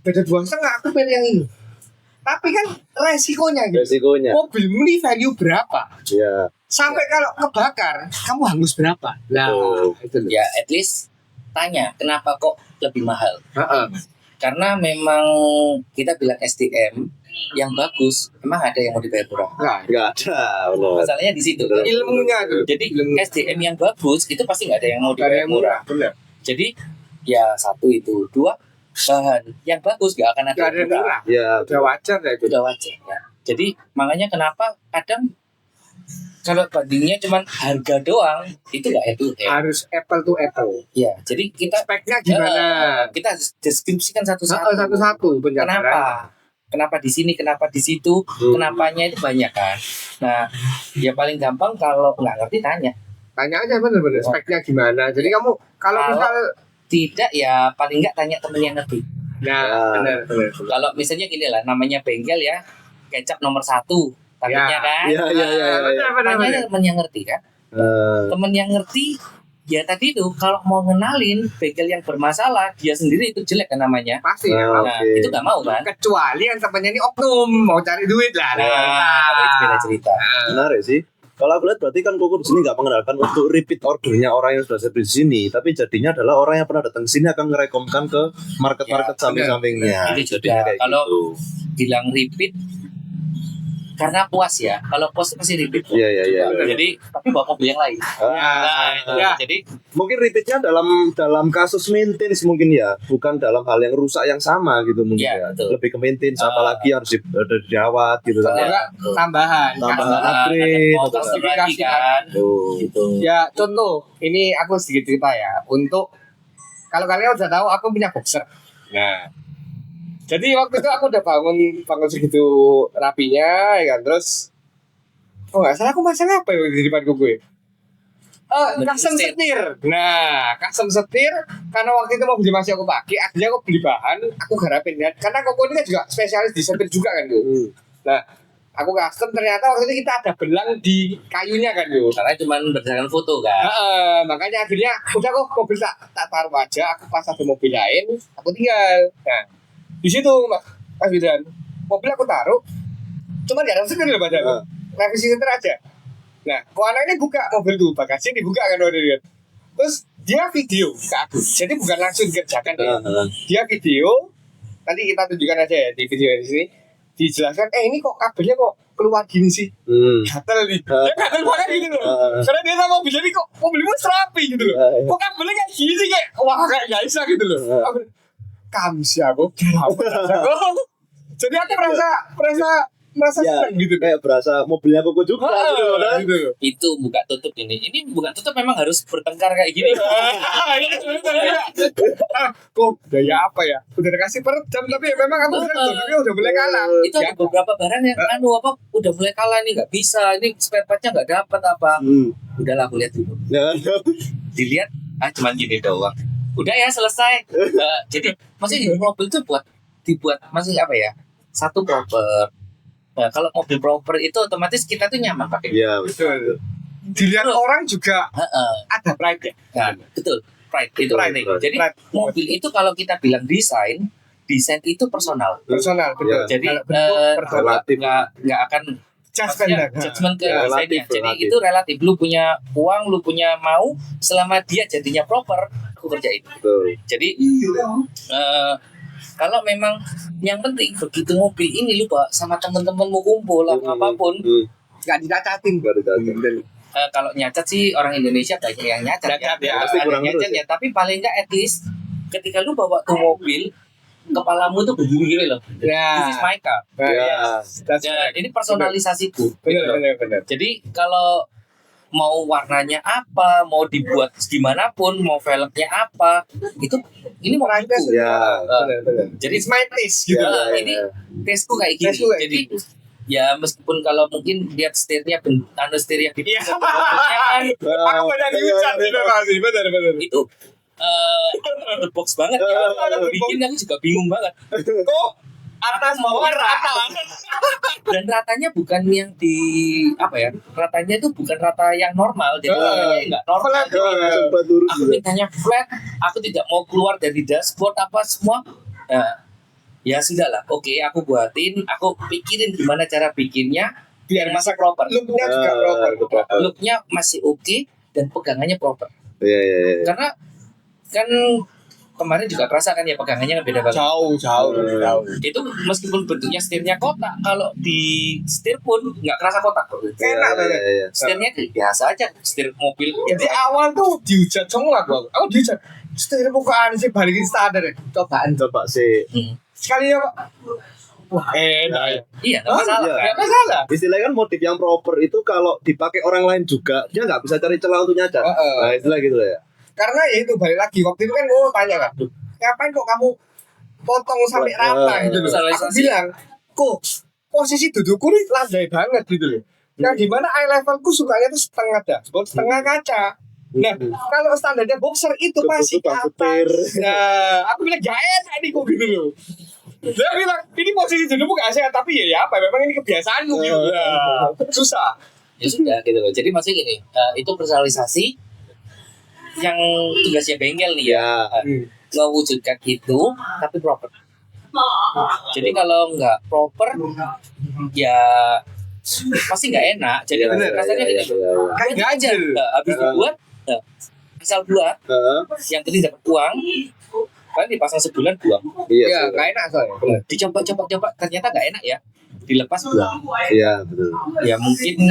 Speaker 1: beda 2,5, aku pilih yang ini. Tapi kan resikonya gitu.
Speaker 2: Resikonya.
Speaker 1: Mobilmu ini value berapa?
Speaker 2: Ya.
Speaker 1: Sampai kalau kebakar, kamu hangus berapa? Nah, itu loh.
Speaker 3: Ya at least tanya kenapa kok lebih mahal.
Speaker 1: Heeh.
Speaker 3: Karena memang kita bilang SDM yang bagus, emang ada yang mau dibayar murah.
Speaker 1: Nah,
Speaker 2: Enggak ada. Benar.
Speaker 3: Masalahnya di situ.
Speaker 1: ilmunya tuh.
Speaker 3: Jadi SDM yang bagus itu pasti nggak ada yang mau
Speaker 1: Gak ada
Speaker 3: dibayar
Speaker 1: yang
Speaker 3: murah.
Speaker 1: murah, bener.
Speaker 3: Jadi ya satu itu, dua bahan yang bagus nggak akan ada
Speaker 1: Gak ada
Speaker 3: yang
Speaker 1: yang
Speaker 3: murah.
Speaker 1: murah.
Speaker 2: Ya.
Speaker 1: Udah wajar ya itu.
Speaker 3: Udah wajar ya. Jadi makanya kenapa kadang kalau bandingnya cuma harga doang itu nggak head to head.
Speaker 1: Harus apple to apple.
Speaker 3: Ya, jadi kita
Speaker 1: Speknya gimana?
Speaker 3: kita harus deskripsikan satu-satu.
Speaker 1: Satu-satu penjelasan.
Speaker 3: Kenapa di sini, kenapa di situ, kenapanya itu banyak kan. Nah, ya paling gampang kalau nggak ngerti tanya.
Speaker 1: Tanya aja bener-bener speknya gimana. Jadi kamu kalau
Speaker 3: Kalau-
Speaker 1: misal
Speaker 3: Tidak ya paling nggak tanya temen yang ngerti.
Speaker 1: nah bener.
Speaker 3: Kalau misalnya gini lah, namanya bengkel ya, kecap nomor 1 takutnya
Speaker 1: Ya.
Speaker 3: kan.
Speaker 2: Iya, iya, iya, iya.
Speaker 3: Tanya temen yang ngerti kan. Temen yang ngerti ya tadi tuh kalau mau ngenalin bengkel yang bermasalah dia sendiri itu jelek kan namanya.
Speaker 1: Pasti
Speaker 2: Nah,
Speaker 1: ya.
Speaker 3: Nah,
Speaker 2: Oke.
Speaker 3: itu nggak mau kan.
Speaker 1: Kecuali yang temennya ini oknum mau cari duit lah.
Speaker 3: Nah, kalau itu beda cerita.
Speaker 2: Menarik sih. Kalau aku lihat berarti kan Koko di sini nggak mengenalkan untuk repeat ordernya orang yang sudah servis di sini, tapi jadinya adalah orang yang pernah datang ke sini akan merekomkan ke market-market
Speaker 3: Ya,
Speaker 2: samping-sampingnya.
Speaker 3: Itu
Speaker 2: Jadinya
Speaker 3: juga
Speaker 2: kayak
Speaker 3: kalau
Speaker 2: gitu.
Speaker 3: bilang repeat karena puas ya. Kalau puas pasti repeat.
Speaker 2: Iya, iya, iya.
Speaker 3: Jadi tapi bawa mobil yang lain. Nah, itu.
Speaker 1: ya.
Speaker 3: Jadi
Speaker 2: Mungkin repeatnya dalam kasus maintenance mungkin ya, bukan dalam hal yang rusak yang sama gitu mungkin
Speaker 3: Ya,
Speaker 2: ya.
Speaker 3: betul.
Speaker 2: Lebih ke maintenance, apalagi harus dirawat gitu
Speaker 1: Kalau
Speaker 2: kan.
Speaker 1: enggak tambahan.
Speaker 2: Tambahan
Speaker 1: Kan?
Speaker 2: upgrade,
Speaker 3: mau
Speaker 2: atau
Speaker 3: custom lagi kan.
Speaker 2: Tuh.
Speaker 3: Gitu.
Speaker 1: Ya contoh, ini aku sedikit cerita ya. Untuk kalau kalian udah tahu aku punya boxer. Nah, jadi waktu itu aku udah bangun segitu rapinya, ya kan. Terus, oh nggak salah aku masang apa ya di depan gue? Custom setir. Nah, custom setir karena waktu itu mobil masih aku pakai, akhirnya aku beli bahan, aku garapin kan. Karena Koko ini kan juga spesialis di setir juga kan, Gu. Nah, aku custom ternyata waktu itu kita ada belang di kayunya kan, Gu.
Speaker 3: Karena cuma berdasarkan foto kan.
Speaker 1: Makanya akhirnya udah kok mobil tak taruh aja, aku pas ada mobil lain, aku tinggal. Nah, di situ Mas Bidan, mobil aku taruh, cuma di atas setir loh badan, revisi setir aja. Nah, kok anaknya buka mobil tuh, bagasi dibuka kan waktu itu. Terus dia video ke aku, jadi bukan langsung dikerjakan ya. Dia video, nanti kita tunjukkan aja ya di video di sini. Dijelaskan, ini kok kabelnya kok keluar gini sih? Gatel nih. Ya gatel banget gitu loh. Karena dia sama mobil ini kok mobilmu serapi gitu loh. Kok kabelnya kayak gini sih, kayak wah kayak gak bisa gitu loh. Kamsi aku. Jadi aku merasa
Speaker 2: Ya,
Speaker 1: seneng gitu.
Speaker 2: kayak berasa mobilnya Koko juga gitu loh, kan?
Speaker 1: Gitu loh.
Speaker 3: Itu buka tutup ini. Ini buka tutup memang harus bertengkar kayak gini.
Speaker 1: Kok gaya apa ya? Udah dikasih per jam tapi ya memang kamu tapi udah mulai kalah.
Speaker 3: Itu ada beberapa barang yang udah mulai kalah nih nggak bisa. Ini spare partnya nggak dapat apa. Udahlah aku lihat dulu. Dilihat cuman gini doang. Udah ya selesai. Jadi masih mobil itu dibuat masih apa ya? Satu proper. Nah, kalau mobil proper itu otomatis kita tuh nyaman pakai.
Speaker 2: Iya,
Speaker 1: Betul. Dilihat orang juga ada pride ya.
Speaker 3: Nah, betul. Pride itu
Speaker 1: Pride,
Speaker 3: penting.
Speaker 2: pride.
Speaker 3: Jadi
Speaker 1: Pride.
Speaker 3: mobil itu kalau kita bilang desain itu personal.
Speaker 1: Personal, betul.
Speaker 2: Iya.
Speaker 3: Jadi
Speaker 1: Kalau bentuk personal.
Speaker 2: relatif.
Speaker 3: nggak akan
Speaker 1: Judgment.
Speaker 3: judgment ke
Speaker 2: Ya,
Speaker 3: desainnya.
Speaker 2: relatif,
Speaker 3: Jadi
Speaker 2: relatif.
Speaker 3: itu relatif. Lu punya uang, lu punya mau, selama dia jadinya proper, aku kerjain.
Speaker 2: betul.
Speaker 3: Jadi kalau memang yang penting begitu mobil ini lu bawa sama temen-temenmu kumpul atau apapun,
Speaker 1: Gak dicacatin.
Speaker 2: Nggak ada.
Speaker 3: kalau nyacat sih orang Indonesia banyak yang nyacat
Speaker 1: Nyacat,
Speaker 3: ya.
Speaker 1: ya.
Speaker 2: Pasti
Speaker 3: Ada
Speaker 2: kurang
Speaker 3: nyacat
Speaker 2: terus
Speaker 3: ya, tapi paling enggak at least ketika lu bawa tuh mobil kepalamu tuh begini loh.
Speaker 1: Ya.
Speaker 3: This is my car.
Speaker 2: Ya.
Speaker 1: That's
Speaker 3: Ya,
Speaker 1: right.
Speaker 3: ini personalisasiku.
Speaker 1: Bener,
Speaker 3: gitu loh.
Speaker 1: bener.
Speaker 3: Jadi kalau mau warnanya apa, mau dibuat gimana pun, mau velgnya apa, itu ini mau
Speaker 1: Pride
Speaker 3: aku.
Speaker 2: Ya.
Speaker 1: Bener.
Speaker 3: Jadi
Speaker 1: It's my taste gitu.
Speaker 3: Ya, ini tesku kayak gini.
Speaker 1: Tasteku kayak
Speaker 3: Jadi
Speaker 1: gitu.
Speaker 3: ya meskipun kalau mungkin lihat setirnya setir yang di
Speaker 1: Iya.
Speaker 3: kan,
Speaker 1: Aku banyak diucap gitu masih. Bener.
Speaker 3: itu the box banget ya. Bikin aku juga bingung banget.
Speaker 1: Kok atas bawah rata.
Speaker 3: Dan ratanya bukan yang di apa ya? Ratanya itu bukan rata yang normal, jadi ratanya enggak normal.
Speaker 1: Flat.
Speaker 2: Sempat lurus
Speaker 3: Aku
Speaker 2: juga.
Speaker 3: mintanya flat, aku tidak mau keluar dari dashboard apa semua. Nah, ya sudahlah. Oke, aku buatin, aku pikirin gimana cara bikinnya
Speaker 1: Biar
Speaker 3: masih proper.
Speaker 1: looknya juga proper.
Speaker 2: proper.
Speaker 3: Looknya masih oke dan pegangannya proper.
Speaker 2: Iya iya iya.
Speaker 3: Karena kan kemarin juga kerasa kan ya pegangannya kan beda banget.
Speaker 1: Jauh.
Speaker 3: Itu meskipun bentuknya setirnya kotak, kalau di setir pun nggak kerasa kotak.
Speaker 1: Enak banget.
Speaker 2: Iya.
Speaker 3: Setirnya biasa aja, setir mobil.
Speaker 1: Jadi awal tuh dihujat semua aku. Aku dihujat. Setir bukaan sih balikin standar ya. Cobaan.
Speaker 2: Coba sih.
Speaker 1: Sekali ya Pak. Wah enak ya.
Speaker 3: Iya, nggak masalah.
Speaker 2: iya.
Speaker 1: Gak masalah.
Speaker 2: Istilahnya kan motif yang proper itu kalau dipakai orang lain juga dia nggak bisa cari celah untuk nyacak. Nah istilah gitu ya.
Speaker 1: Karena ya itu balik lagi waktu itu kan gue tanya kan, "Duh, ngapain kok kamu potong sampai rata gitu loh?" Aku bilang, "Kok posisi dudukku nih landai banget gitu loh." Yang dimana eye levelku sukanya tuh setengah dashboard, setengah kaca. Nah, kalau standarnya boxer itu pasti ke atas. Nah, aku bilang gak enak nih kok gitu loh. Dia bilang, ini posisi dudukmu gak sehat, tapi ya apa, memang ini kebiasaanmu gitu. Nah, susah.
Speaker 3: Ya sudah gitu loh. Jadi maksudnya gini, itu personalisasi yang tugasnya bengkel nih ya, mewujudkan itu tapi proper. Jadi kalau nggak proper ya pasti nggak enak. Jadi
Speaker 1: Bener,
Speaker 3: rasanya gini,
Speaker 1: Kayak
Speaker 3: buat aja.
Speaker 1: ganjil.
Speaker 3: Habis dibuat, asal buat, yang penting dapat uang. Kan dipasang sebulan buang.
Speaker 1: Iya, gak enak soalnya.
Speaker 3: Dicoba ternyata nggak enak ya. Dilepas buang.
Speaker 2: Iya betul.
Speaker 3: Ya mungkin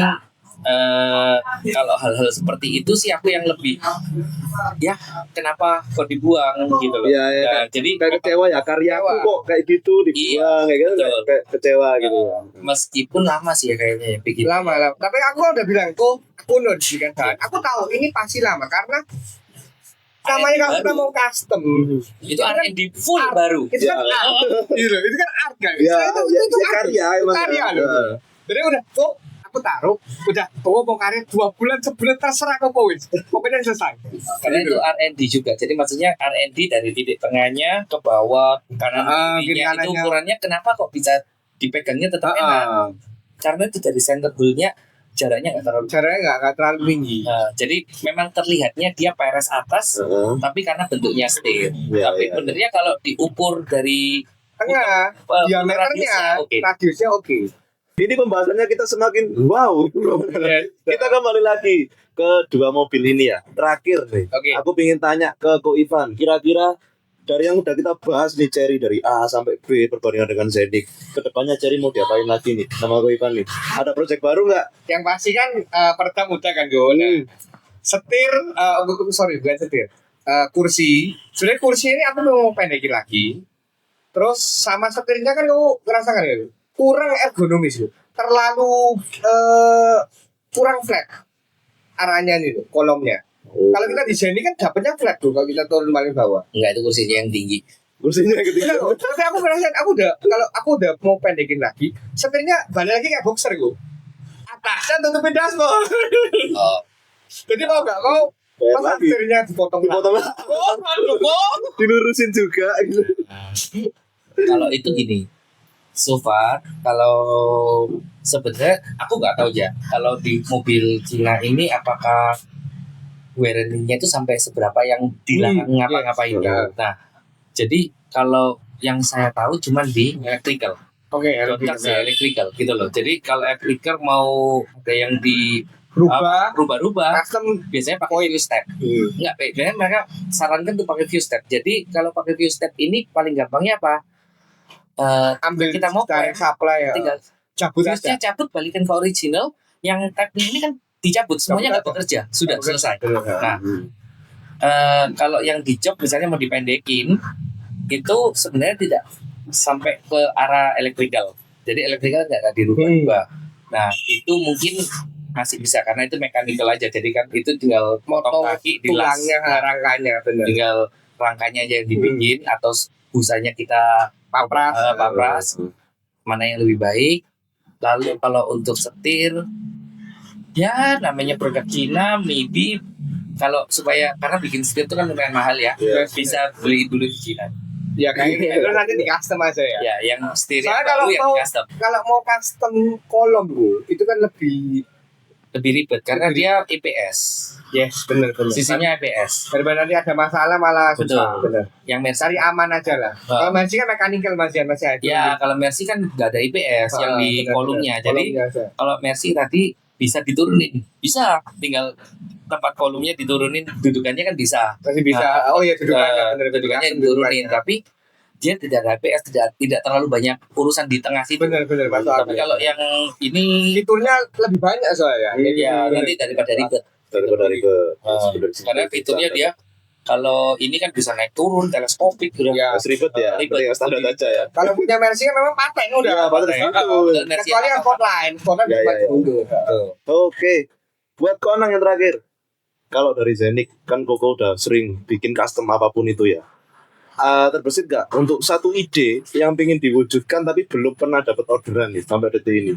Speaker 3: kalau hal-hal seperti itu sih aku yang lebih ya kenapa kok dibuang gitu loh.
Speaker 2: Iya, iya.
Speaker 3: Nah, jadi
Speaker 2: Kayak kecewa ya karyaku
Speaker 1: Kecewa.
Speaker 2: kok kayak gitu dibuang kayak gitu
Speaker 3: betul.
Speaker 2: kayak kecewa gitu.
Speaker 3: meskipun lama sih ya kayaknya ya bikin.
Speaker 1: Lama. Tapi aku udah bilang, aku nurut kan. Aku tahu ini pasti lama karena namanya kalau kita mau custom
Speaker 3: Itu R&D full baru.
Speaker 1: itu kan
Speaker 2: Ya.
Speaker 1: art gitu loh. Itu kan art guys.
Speaker 2: Ya,
Speaker 1: itu
Speaker 2: ya, karya emang.
Speaker 1: karya loh. Jadi udah aku taruh udah mau karya 2 bulan sebulan terserah kok wis pokoknya selesai.
Speaker 3: Karena itu R&D juga. Jadi maksudnya R&D dari titik tengahnya ke bawah kanan
Speaker 1: kiri
Speaker 3: kirinya itu
Speaker 1: kanannya.
Speaker 3: ukurannya kenapa kok bisa dipegangnya tetap enak? Karena itu dari center hole-nya jaraknya nggak terlalu.
Speaker 1: Caranya nggak terlalu tinggi.
Speaker 3: Nah, jadi memang terlihatnya dia peres atas, tapi karena bentuknya setir.
Speaker 2: Iya,
Speaker 3: Tapi
Speaker 2: iya.
Speaker 3: benernya kalau diukur dari
Speaker 1: Tengah diameternya radiusnya oke.
Speaker 2: Ini pembahasannya kita semakin wow. Kita kembali lagi ke dua mobil ini ya. Terakhir nih.
Speaker 1: Oke.
Speaker 2: Aku pengen tanya ke Ko Ivan. Kira-kira dari yang udah kita bahas nih Cherry dari A sampai B perbandingan dengan Zenic. Kedepannya Cherry mau diapain lagi nih? Nama Ko Ivan nih. Ada project baru nggak?
Speaker 1: Yang pasti kan pertama udah kan Gon. Setir, sorry bukan setir. Kursi. Sebenarnya kursi ini aku mau pendekin lagi. Terus sama setirnya kan kamu ngerasakan ya, kurang ergonomis loh. Terlalu kurang flat arahnya nih loh, kolomnya. Kalau kita di sini kan dapetnya flat tuh kalau kita turun paling bawah.
Speaker 3: enggak itu kursinya yang tinggi.
Speaker 2: Kursinya ketiga.
Speaker 1: Tapi aku ngerasain kalau aku udah mau pendekin lagi, setirnya balik lagi kayak boxer gue. Atasnya tutupin dashboard.
Speaker 3: Oh,
Speaker 1: Jadi mau nggak mau,
Speaker 2: Kayak
Speaker 1: masa
Speaker 2: lagi.
Speaker 1: setirnya dipotong lah.
Speaker 2: Dipotong lah. Dilurusin juga gitu.
Speaker 3: kalau itu gini. So far, kalau sebenarnya aku nggak tahu ya. Kalau di mobil Cina ini apakah warranty-nya itu sampai seberapa yang dilarang ngapa-ngapain ya. Nah, jadi kalau yang saya tahu cuma di electrical.
Speaker 1: Oke,
Speaker 3: Prioritas ya electrical gitu loh. Jadi kalau electrical mau ada yang di
Speaker 1: berubah,
Speaker 3: rubah-rubah,
Speaker 1: custom.
Speaker 3: biasanya pakai fuse step. Enggak, biasanya mereka sarankan tuh pakai fuse step. Jadi kalau pakai fuse step ini paling gampangnya apa?
Speaker 1: Ambil
Speaker 3: Kita mau
Speaker 1: dari supply ya.
Speaker 3: tinggal
Speaker 1: Cabut
Speaker 3: fuse-nya
Speaker 1: aja.
Speaker 3: cabut, balikan ke original. Yang tab ini kan dicabut, semuanya nggak bekerja. Sudah selesai. Nah, kalau yang di job misalnya mau dipendekin, itu sebenarnya tidak sampai ke arah electrical. Jadi electrical nggak dirubah. Nah, itu mungkin masih bisa karena itu mechanical aja. Jadi kan itu tinggal
Speaker 1: Motong
Speaker 3: kaki dilas.
Speaker 1: tulangnya, rangkanya bener.
Speaker 3: Tinggal rangkanya aja yang dibikin atau busanya kita papras. Mana yang lebih baik. Lalu kalau untuk setir, ya namanya produk Cina, maybe kalau supaya karena bikin setir itu kan lumayan mahal ya,
Speaker 2: Iya.
Speaker 3: bisa beli dulu di Cina.
Speaker 1: Ya kayak gitu. Terus nanti di custom aja ya.
Speaker 3: Ya, yang steering
Speaker 1: Soalnya
Speaker 3: baru
Speaker 1: kalau
Speaker 3: yang
Speaker 1: mau-
Speaker 3: custom
Speaker 1: Kalau mau custom kolom bro, itu kan lebih
Speaker 3: lebih ribet karena
Speaker 1: Lebih
Speaker 3: dia IPS.
Speaker 1: yes bener.
Speaker 3: Sisinya IPS.
Speaker 1: Daripada nanti ada masalah malah susah.
Speaker 3: Betul.
Speaker 1: Bener.
Speaker 3: Yang Mercy
Speaker 1: Cari aman aja lah. Kalau Mercy kan mechanical masih ada.
Speaker 3: ya kalau Mercy kan nggak ada IPS yang di kolomnya. Jadi kalau Mercy tadi bisa diturunin, bisa tinggal tempat kolomnya diturunin, dudukannya kan bisa.
Speaker 1: masih bisa. Oh iya dudukannya bener.
Speaker 3: Dudukannya
Speaker 1: Custom
Speaker 3: diturunin,
Speaker 1: dudukannya.
Speaker 3: tapi dia tidak ada IPS, tidak terlalu banyak urusan di tengah situ.
Speaker 1: Bener masuk
Speaker 3: Tapi
Speaker 1: akal.
Speaker 3: kalau yang ini
Speaker 1: fiturnya lebih banyak soalnya.
Speaker 3: ya nanti daripada ribet.
Speaker 2: Daripada ribet.
Speaker 3: Karena fiturnya dia kalau ini kan bisa naik turun, teleskopik udah.
Speaker 1: Ya.
Speaker 2: Mas ribet ya,
Speaker 3: Ribet.
Speaker 2: penting yang standar aja ya.
Speaker 1: Kalau punya Mercy kan memang paten udah.
Speaker 2: Iya, paten
Speaker 3: Paten.
Speaker 2: betul.
Speaker 3: Dan Mercy
Speaker 1: Kecuali yang Spotline
Speaker 2: Ya,
Speaker 1: bisa
Speaker 2: ya.
Speaker 1: mundur.
Speaker 2: Oke, buat Konang yang terakhir. Kalau dari Zenik kan Koko udah sering bikin custom apapun itu ya. Terbesit gak untuk satu ide yang pengen diwujudkan tapi belum pernah dapat orderan nih sampai detik ini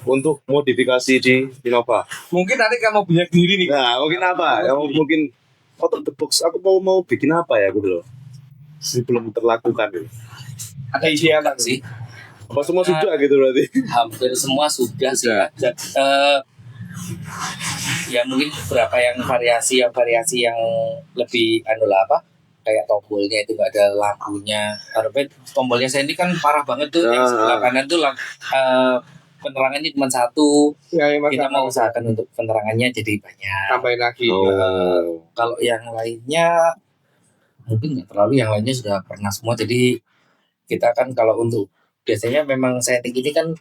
Speaker 2: untuk modifikasi di Innova?
Speaker 1: Mungkin nanti kamu punya sendiri nih.
Speaker 2: Nah, mungkin apa? Kamu mungkin out of the box. Aku mau bikin apa ya gitu loh. Belum terlakukan gitu.
Speaker 1: Ada ide apa
Speaker 3: sih?
Speaker 2: Apa semua sudah gitu berarti?
Speaker 3: Hampir semua sudah sih.
Speaker 2: Sudah.
Speaker 3: Ya mungkin beberapa yang variasi yang lebih kayak tombolnya itu nggak ada lampunya. Harusnya tombolnya saya ini kan parah banget tuh. Yang sebelah kanan tuh penerangannya cuma satu.
Speaker 1: Ya,
Speaker 3: Kita mau usahakan untuk penerangannya jadi banyak.
Speaker 1: tambahin lagi.
Speaker 2: Oh.
Speaker 3: Kalau yang lainnya mungkin nggak terlalu, yang lainnya sudah pernah semua. Jadi kita kan kalau untuk biasanya memang setting ini kan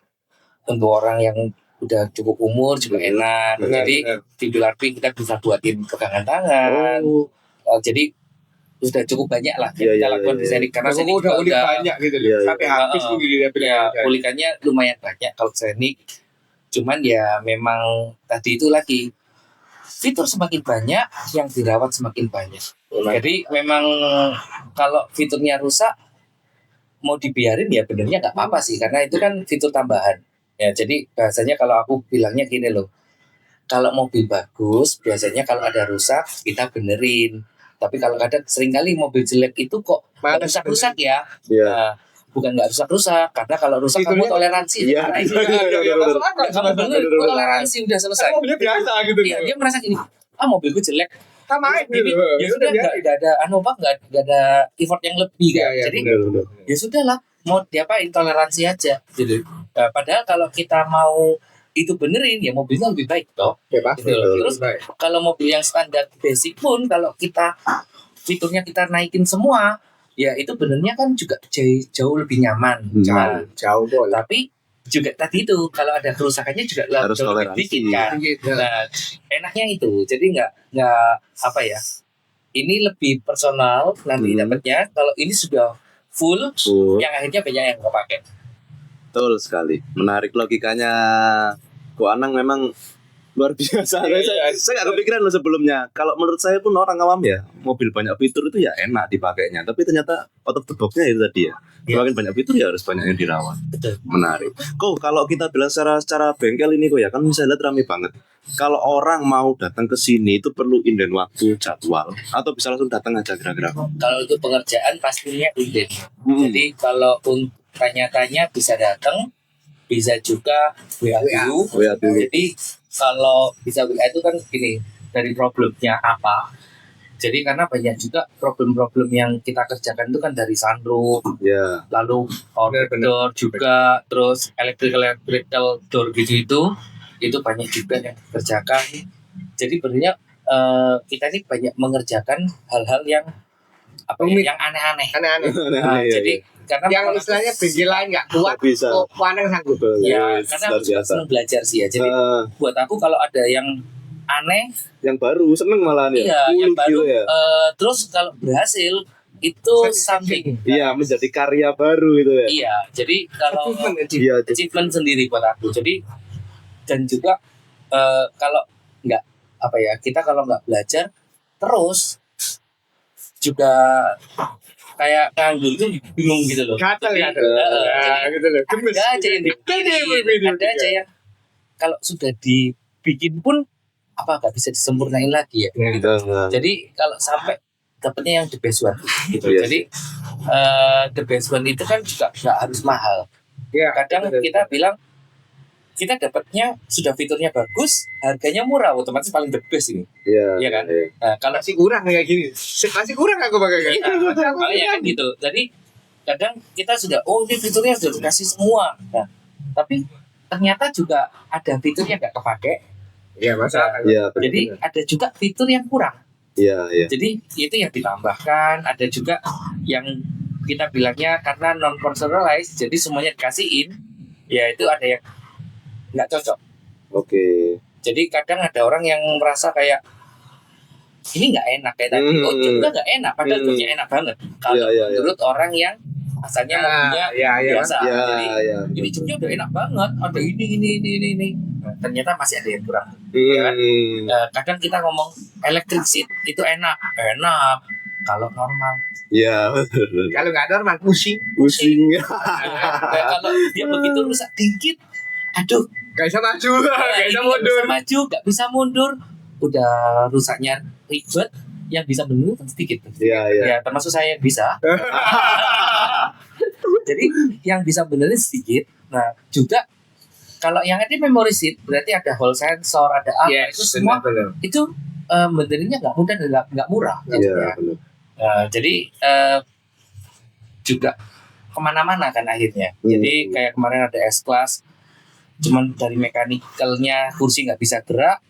Speaker 3: untuk orang yang udah cukup umur juga enak.
Speaker 1: Benar,
Speaker 3: Jadi
Speaker 1: benar.
Speaker 3: di Bilarpi kita bisa buatin pegangan tangan. Jadi sudah cukup banyak lah yang
Speaker 2: Iya,
Speaker 3: kita
Speaker 2: iya,
Speaker 3: lakukan
Speaker 2: iya.
Speaker 3: di sini karena
Speaker 1: Karena
Speaker 3: sini
Speaker 1: udah
Speaker 3: juga
Speaker 1: ulik
Speaker 3: udah
Speaker 1: banyak gitu loh.
Speaker 2: Iya, iya.
Speaker 1: Sampai habis
Speaker 3: Heeh.
Speaker 1: gitu dia
Speaker 3: ya ulikannya lumayan banyak kalau seni. Cuman ya memang tadi itu lagi fitur semakin banyak, yang dirawat semakin banyak. Jadi memang kalau fiturnya rusak mau dibiarin ya benernya nggak apa-apa sih, karena itu kan fitur tambahan. Ya jadi bahasanya kalau aku bilangnya gini loh, kalau mobil bagus biasanya kalau ada rusak kita benerin. Tapi kalau kadang seringkali mobil jelek itu kok nggak rusak-rusak ya.
Speaker 2: Iya.
Speaker 3: Nah, bukan nggak rusak-rusak, karena kalau rusak kamu
Speaker 1: Fiturnya-
Speaker 3: toleransi.
Speaker 2: Iya.
Speaker 3: Karena itu
Speaker 1: Masuk akal.
Speaker 3: kamu bener
Speaker 2: Bener-bener.
Speaker 3: toleransi udah selesai.
Speaker 1: Mobilnya biasa gitu.
Speaker 3: Iya, dia merasa gini, mobilku jelek.
Speaker 1: Sama aja
Speaker 3: Ini
Speaker 1: gitu.
Speaker 3: ya sudah nggak ada nggak ada effort yang lebih kan.
Speaker 1: Iya,
Speaker 3: Jadi
Speaker 2: Bener-bener.
Speaker 3: ya sudahlah, mau diapain, toleransi aja. Jadi padahal kalau kita mau itu benerin ya mobilnya lebih baik toh.
Speaker 1: Ya pasti.
Speaker 3: Gitu. Terus
Speaker 1: Baik.
Speaker 3: kalau mobil yang standar basic pun kalau kita fiturnya kita naikin semua, ya itu benernya kan juga jauh lebih nyaman. Nah,
Speaker 1: Jauh boleh.
Speaker 3: tapi juga tadi itu kalau ada kerusakannya juga
Speaker 2: Harus
Speaker 3: jauh lebih
Speaker 2: toleransi.
Speaker 3: dikit kan.
Speaker 1: Gitu.
Speaker 3: Nah, enaknya itu. Jadi nggak apa ya. Ini lebih personal nanti dapatnya. Kalau ini sudah full, yang akhirnya banyak yang nggak pakai.
Speaker 2: Betul sekali. Menarik logikanya. Ko Anang memang luar biasa.
Speaker 1: Iya,
Speaker 2: Saya nggak kepikiran loh sebelumnya. Kalau menurut saya pun orang awam ya, mobil banyak fitur itu ya enak dipakainya. Tapi ternyata out of the box-nya itu tadi ya. Semakin banyak fitur ya harus banyak yang dirawat.
Speaker 3: Betul.
Speaker 2: Menarik. Kok kalau kita bilang secara bengkel ini kok ya, kan bisa lihat rame banget. Kalau orang mau datang ke sini itu perlu inden waktu jadwal atau bisa langsung datang aja kira-kira.
Speaker 3: Kalau untuk pengerjaan pastinya inden. Jadi kalau tanya-tanya bisa datang, bisa juga WA dulu.
Speaker 2: WA dulu.
Speaker 3: Jadi kalau bisa WA itu kan gini, dari problemnya apa. Jadi karena banyak juga problem-problem yang kita kerjakan itu kan dari sunroof,
Speaker 2: Ya.
Speaker 3: lalu power door juga, terus electrical door gitu itu banyak juga yang dikerjakan. Jadi sebenarnya kita ini banyak mengerjakan hal-hal yang yang aneh-aneh.
Speaker 1: Aneh-aneh.
Speaker 3: Nah,
Speaker 2: Iya,
Speaker 3: jadi karena
Speaker 1: Yang istilahnya bengkel lain nggak kuat,
Speaker 2: nggak bisa.
Speaker 1: kok Wanang sanggup.
Speaker 2: Betul.
Speaker 3: ya
Speaker 2: Yes,
Speaker 3: karena
Speaker 2: luar
Speaker 3: aku juga
Speaker 2: biasa.
Speaker 3: senang belajar sih ya. Jadi buat aku kalau ada yang aneh,
Speaker 2: Yang baru seneng malahan ya.
Speaker 3: iya, yang baru,
Speaker 2: Gitu ya.
Speaker 3: terus kalau berhasil itu something.
Speaker 2: Iya, menjadi karya baru itu ya.
Speaker 3: Iya, jadi kalau
Speaker 2: Iya,
Speaker 3: achievement sendiri buat aku. Jadi dan juga kalau nggak kita kalau nggak belajar terus juga kayak nganggur itu bingung gitu loh.
Speaker 1: Gatel ya.
Speaker 3: Jadi,
Speaker 1: Gitu loh. Gemes.
Speaker 3: ada aja yang dibikin, ada aja yang kalau sudah dibikin pun nggak bisa disempurnain lagi ya.
Speaker 2: Gitu.
Speaker 3: Jadi kalau sampai dapetnya yang the best one gitu.
Speaker 2: Iya.
Speaker 3: Jadi the best one itu kan juga nggak harus mahal.
Speaker 1: Ya,
Speaker 3: Kadang kita bilang kita dapatnya sudah fiturnya bagus, harganya murah, otomatis paling the best ini.
Speaker 2: Iya.
Speaker 3: Iya kan? Nah, kalau
Speaker 1: masih kurang kayak gini. Masih kurang aku pakai kan.
Speaker 3: iya, makanya kan gitu. Jadi kadang kita sudah ini fiturnya sudah dikasih semua. Nah, tapi ternyata juga ada fitur yang nggak kepake.
Speaker 1: Iya, masalah.
Speaker 2: Iya.
Speaker 3: Jadi ada juga fitur yang kurang.
Speaker 2: Iya.
Speaker 3: Jadi itu yang ditambahkan. Ada juga yang kita bilangnya karena non personalized, jadi semuanya dikasihin. Ya itu ada yang nggak cocok.
Speaker 2: Oke.
Speaker 3: Jadi kadang ada orang yang merasa kayak ini nggak enak kayak tadi. Oh juga nggak enak, padahal jobnya enak banget. Kalau
Speaker 2: Iya.
Speaker 3: menurut orang yang asalnya mobilnya biasa.
Speaker 2: Iya.
Speaker 3: Jadi
Speaker 2: Iya.
Speaker 3: ini jobnya udah enak banget. Ada ini. Nah, ternyata masih ada yang kurang. Kadang kita ngomong electric seat itu enak. Kalau normal.
Speaker 2: Iya.
Speaker 1: Kalau nggak normal pusing.
Speaker 2: Pusing.
Speaker 3: Kalau dia begitu rusak dikit, aduh,
Speaker 1: Gak bisa maju, gak bisa
Speaker 3: ini
Speaker 1: mundur.
Speaker 3: bisa maju, nggak bisa mundur. Udah rusaknya ribet, yang bisa benerin kan sedikit.
Speaker 2: Iya.
Speaker 3: Ya termasuk saya yang bisa. Jadi yang bisa benerin sedikit. Nah juga kalau yang ada memory seat berarti ada hall sensor, ada apa itu semua
Speaker 1: benar.
Speaker 3: itu benerinnya nggak mudah dan nggak murah.
Speaker 2: Iya.
Speaker 3: Jadi juga kemana-mana kan akhirnya. Jadi kayak kemarin ada S-Class, cuman dari mekanikalnya kursi nggak bisa gerak,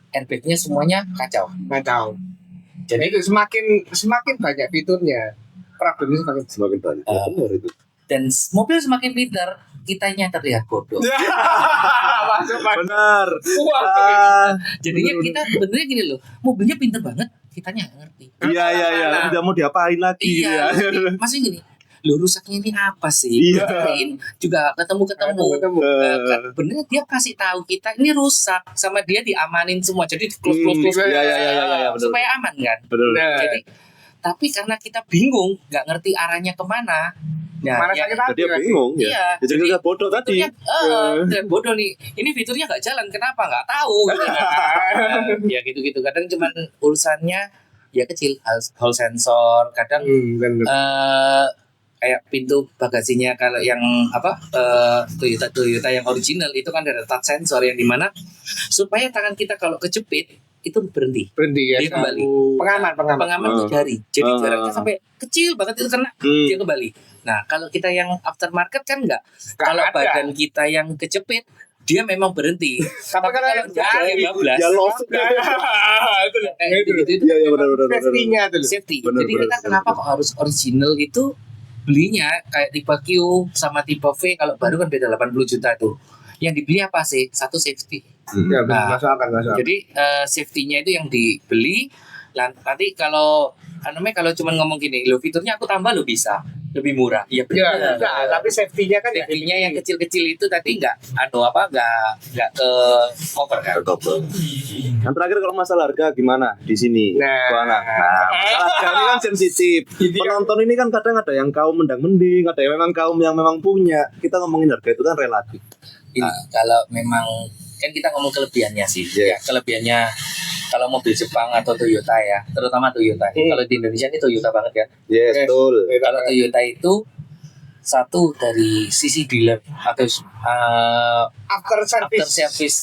Speaker 3: airbagnya semuanya kacau.
Speaker 1: Nggak tahu.
Speaker 3: Jadi
Speaker 1: Itu semakin banyak fiturnya, problemnya
Speaker 2: Semakin banyak. Benar itu.
Speaker 3: dan mobil semakin pintar, kitanya terlihat bodoh.
Speaker 1: masuk
Speaker 2: Benar.
Speaker 3: Jadinya kita benernya gini loh, mobilnya pintar banget, kitanya nggak ngerti.
Speaker 2: Iya. Tidak mau diapain lagi.
Speaker 3: Iya, jadi masih gini. Loh rusaknya ini apa sih?
Speaker 2: Iya.
Speaker 3: Kirain juga ketemu. Bener dia kasih tahu kita ini rusak sama dia diamanin semua. Jadi di close
Speaker 2: Iya, benar.
Speaker 3: supaya aman kan.
Speaker 2: Benar.
Speaker 3: Jadi tapi karena kita bingung, nggak ngerti arahnya kemana.
Speaker 1: Mana
Speaker 3: ya,
Speaker 1: sakit hati
Speaker 2: Jadi
Speaker 1: kan?
Speaker 2: bingung ya.
Speaker 3: Iya.
Speaker 2: Jadi kita bodoh tadi.
Speaker 3: fiturnya bodoh nih. Ini fiturnya nggak jalan, kenapa nggak tahu? Gitu kan. Ya gitu-gitu. Kadang cuman urusannya ya kecil, hall sensor. Kadang
Speaker 1: Benar.
Speaker 3: kayak pintu bagasinya kalau yang Toyota yang original itu kan ada touch sensor yang dimana supaya tangan kita kalau kejepit itu berhenti
Speaker 1: Berhenti ya.
Speaker 3: dia kembali.
Speaker 1: Pengaman.
Speaker 3: Tuh jari, jadi jaraknya sampai kecil banget itu kena dia kembali. Nah kalau kita yang aftermarket kan enggak, kalau
Speaker 1: ada.
Speaker 3: badan kita yang kejepit dia memang berhenti.
Speaker 1: Tapi kalau
Speaker 3: kalau jari bablas
Speaker 2: Ya lost.
Speaker 3: itu
Speaker 2: Iya benar.
Speaker 1: Safety-nya tuh.
Speaker 3: safety.
Speaker 2: Benar,
Speaker 3: Jadi
Speaker 2: benar,
Speaker 3: kita
Speaker 2: benar,
Speaker 3: kenapa kok harus original itu belinya kayak tipe Q sama tipe V kalau baru kan beda 80 juta tuh. Yang dibeli apa sih? Satu safety.
Speaker 1: Ya,
Speaker 3: Nah,
Speaker 1: masuk akal.
Speaker 3: Jadi safety-nya itu yang dibeli. Nanti kalau kalau cuma ngomong gini, lo fiturnya aku tambah lo bisa lebih murah. Iya
Speaker 1: Ya,
Speaker 3: benar.
Speaker 1: enggak, tapi safety-nya kan
Speaker 3: Safety-nya yang kecil-kecil itu tadi nggak ke cover kan.
Speaker 2: Yang terakhir kalau masalah harga gimana di sini?
Speaker 1: Nah.
Speaker 2: Masalah harga ini kan sensitif. Penonton ini kan kadang ada yang kaum mendang-mending, ada yang memang kaum yang memang punya. Kita ngomongin harga itu kan relatif.
Speaker 3: Ini kalau memang kan kita ngomong kelebihannya sih. Ya, kelebihannya kalau mobil Jepang atau Toyota ya, terutama Toyota. Kalau di Indonesia ini Toyota banget ya.
Speaker 2: Yes, betul.
Speaker 3: Kalau Toyota itu satu dari sisi dealer atau
Speaker 1: after
Speaker 3: after
Speaker 1: service
Speaker 3: service